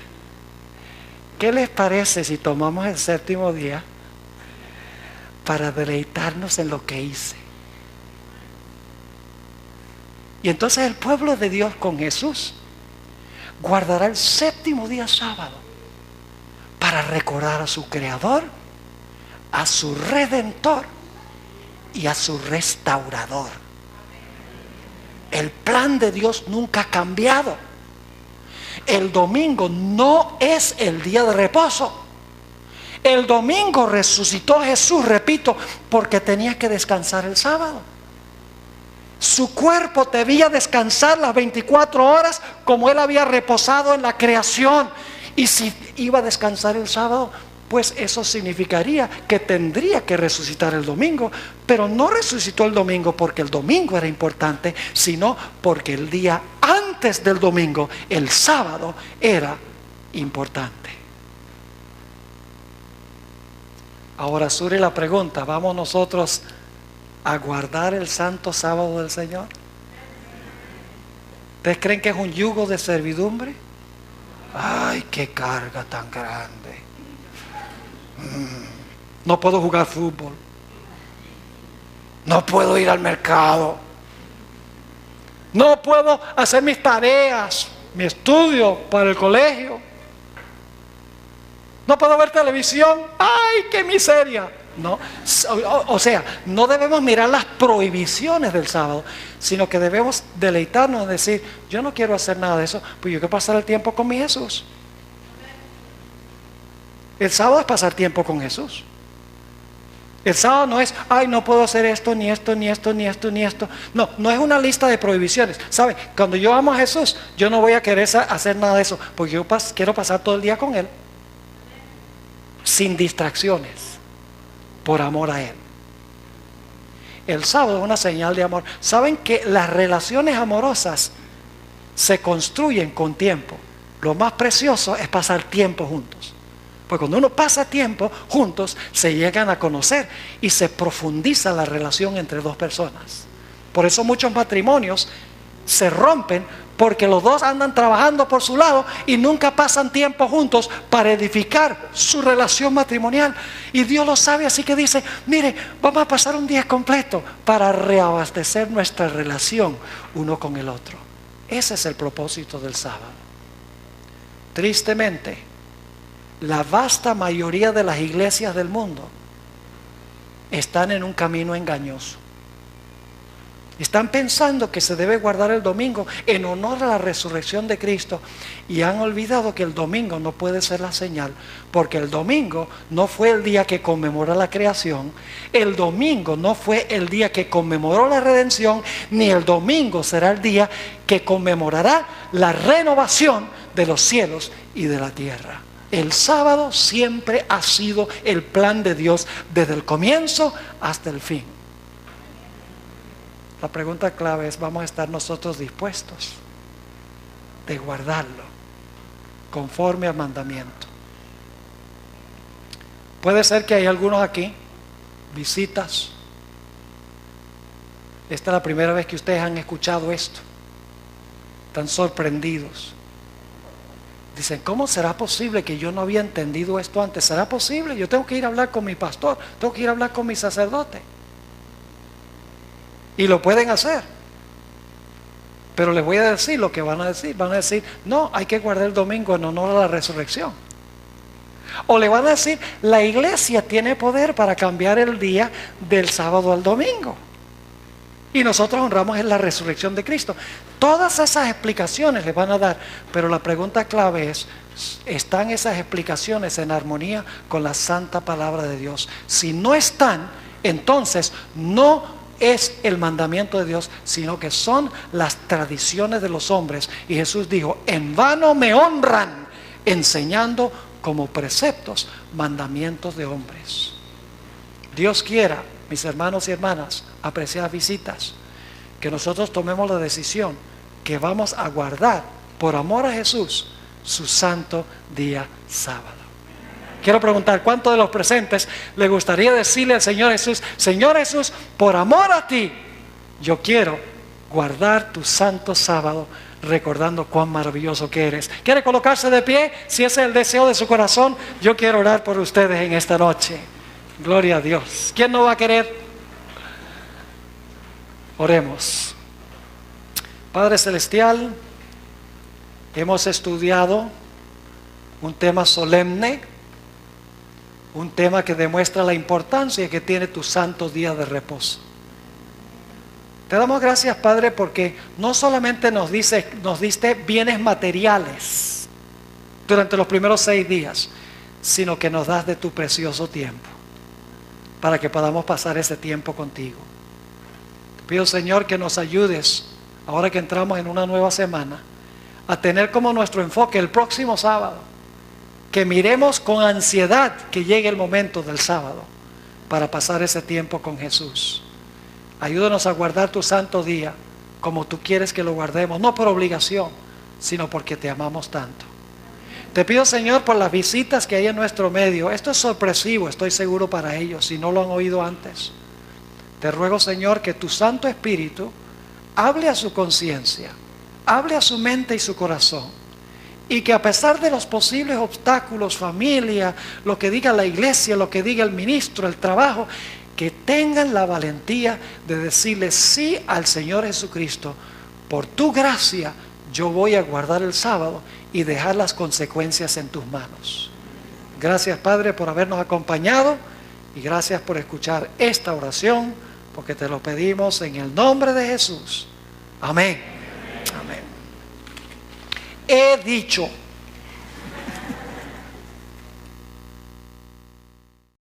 ¿qué les parece si tomamos el séptimo día para deleitarnos en lo que hice? Y entonces el pueblo de Dios con Jesús guardará el séptimo día sábado para recordar a su Creador, a su Redentor y a su Restaurador. El plan de Dios nunca ha cambiado. El domingo no es el día de reposo. El domingo resucitó Jesús, repito, porque tenía que descansar el sábado. Su cuerpo debía descansar las 24 horas como Él había reposado en la creación. Y si iba a descansar el sábado, pues eso significaría que tendría que resucitar el domingo. Pero no resucitó el domingo porque el domingo era importante, sino porque el día antes del domingo, el sábado, era importante. Ahora surge la pregunta, ¿vamos nosotros a guardar el santo sábado del Señor? ¿Ustedes creen que es un yugo de servidumbre? ¡Ay, qué carga tan grande! No puedo jugar fútbol, no puedo ir al mercado, no puedo hacer mis tareas, mi estudio para el colegio. no puedo ver televisión, ¡ay, qué miseria! No, o sea, no debemos mirar las prohibiciones del sábado, sino que debemos deleitarnos en decir, yo no quiero hacer nada de eso, pues yo quiero pasar el tiempo con mi Jesús. El sábado es pasar tiempo con Jesús. El sábado no es, ay, no puedo hacer esto, ni esto, ni esto, ni esto, ni esto. No, no es una lista de prohibiciones. ¿Sabe? Cuando yo amo a Jesús, yo no voy a querer hacer nada de eso, porque yo quiero pasar todo el día con Él, sin distracciones, por amor a Él. El sábado es una señal de amor. ¿Saben que las relaciones amorosas se construyen con tiempo? Lo más precioso es pasar tiempo juntos. Porque cuando uno pasa tiempo juntos, se llegan a conocer y se profundiza la relación entre dos personas. Por eso muchos matrimonios se rompen, porque los dos andan trabajando por su lado y nunca pasan tiempo juntos para edificar su relación matrimonial. Y Dios lo sabe, así que dice, mire, vamos a pasar un día completo para reabastecer nuestra relación uno con el otro. Ese es el propósito del sábado. Tristemente, la vasta mayoría de las iglesias del mundo están en un camino engañoso. Están pensando que se debe guardar el domingo en honor a la resurrección de Cristo, y han olvidado que el domingo no puede ser la señal, porque el domingo no fue el día que conmemora la creación, el domingo no fue el día que conmemoró la redención, ni el domingo será el día que conmemorará la renovación de los cielos y de la tierra. El sábado siempre ha sido el plan de Dios desde el comienzo hasta el fin. La pregunta clave es, ¿vamos a estar nosotros dispuestos de guardarlo conforme al mandamiento? Puede ser que hay algunos aquí, visitas. Esta es la primera vez que ustedes han escuchado esto. Están sorprendidos. Dicen, ¿cómo será posible que yo no había entendido esto antes? ¿Será posible? Yo tengo que ir a hablar con mi pastor, tengo que ir a hablar con mi sacerdote. Y lo pueden hacer. Pero les voy a decir lo que van a decir. Van a decir, no, hay que guardar el domingo en honor a la resurrección. O le van a decir, la iglesia tiene poder para cambiar el día del sábado al domingo. Y nosotros honramos en la resurrección de Cristo. Todas esas explicaciones les van a dar. Pero la pregunta clave es, ¿están esas explicaciones en armonía con la santa palabra de Dios? Si no están, entonces no es el mandamiento de Dios, sino que son las tradiciones de los hombres. Y Jesús dijo, en vano me honran, enseñando como preceptos mandamientos de hombres. Dios quiera, mis hermanos y hermanas, apreciadas visitas, que nosotros tomemos la decisión que vamos a guardar, por amor a Jesús, su santo día sábado. Quiero preguntar, ¿cuántos de los presentes le gustaría decirle al Señor Jesús, Señor Jesús, por amor a ti, yo quiero guardar tu santo sábado, recordando cuán maravilloso que eres? ¿Quiere colocarse de pie? Si ese es el deseo de su corazón, yo quiero orar por ustedes en esta noche. Gloria a Dios. ¿Quién no va a querer? Oremos. Padre Celestial, hemos estudiado un tema solemne, un tema que demuestra la importancia que tiene tu santo día de reposo. Te damos gracias, Padre, porque no solamente nos diste bienes materiales durante los primeros 6 días, sino que nos das de tu precioso tiempo para que podamos pasar ese tiempo contigo. Te pido, Señor, que nos ayudes, ahora que entramos en una nueva semana, a tener como nuestro enfoque el próximo sábado, que miremos con ansiedad que llegue el momento del sábado para pasar ese tiempo con Jesús. Ayúdanos a guardar tu santo día como tú quieres que lo guardemos, no por obligación, sino porque te amamos tanto. Te pido, Señor, por las visitas que hay en nuestro medio. Esto es sorpresivo, estoy seguro, para ellos, si no lo han oído antes. Te ruego, Señor, que tu Santo Espíritu hable a su conciencia, hable a su mente y su corazón, y que a pesar de los posibles obstáculos, familia, lo que diga la iglesia, lo que diga el ministro, el trabajo, que tengan la valentía de decirle sí al Señor Jesucristo. Por tu gracia yo voy a guardar el sábado y dejar las consecuencias en tus manos. Gracias, Padre, por habernos acompañado y gracias por escuchar esta oración, porque te lo pedimos en el nombre de Jesús. Amén. Amén. He dicho.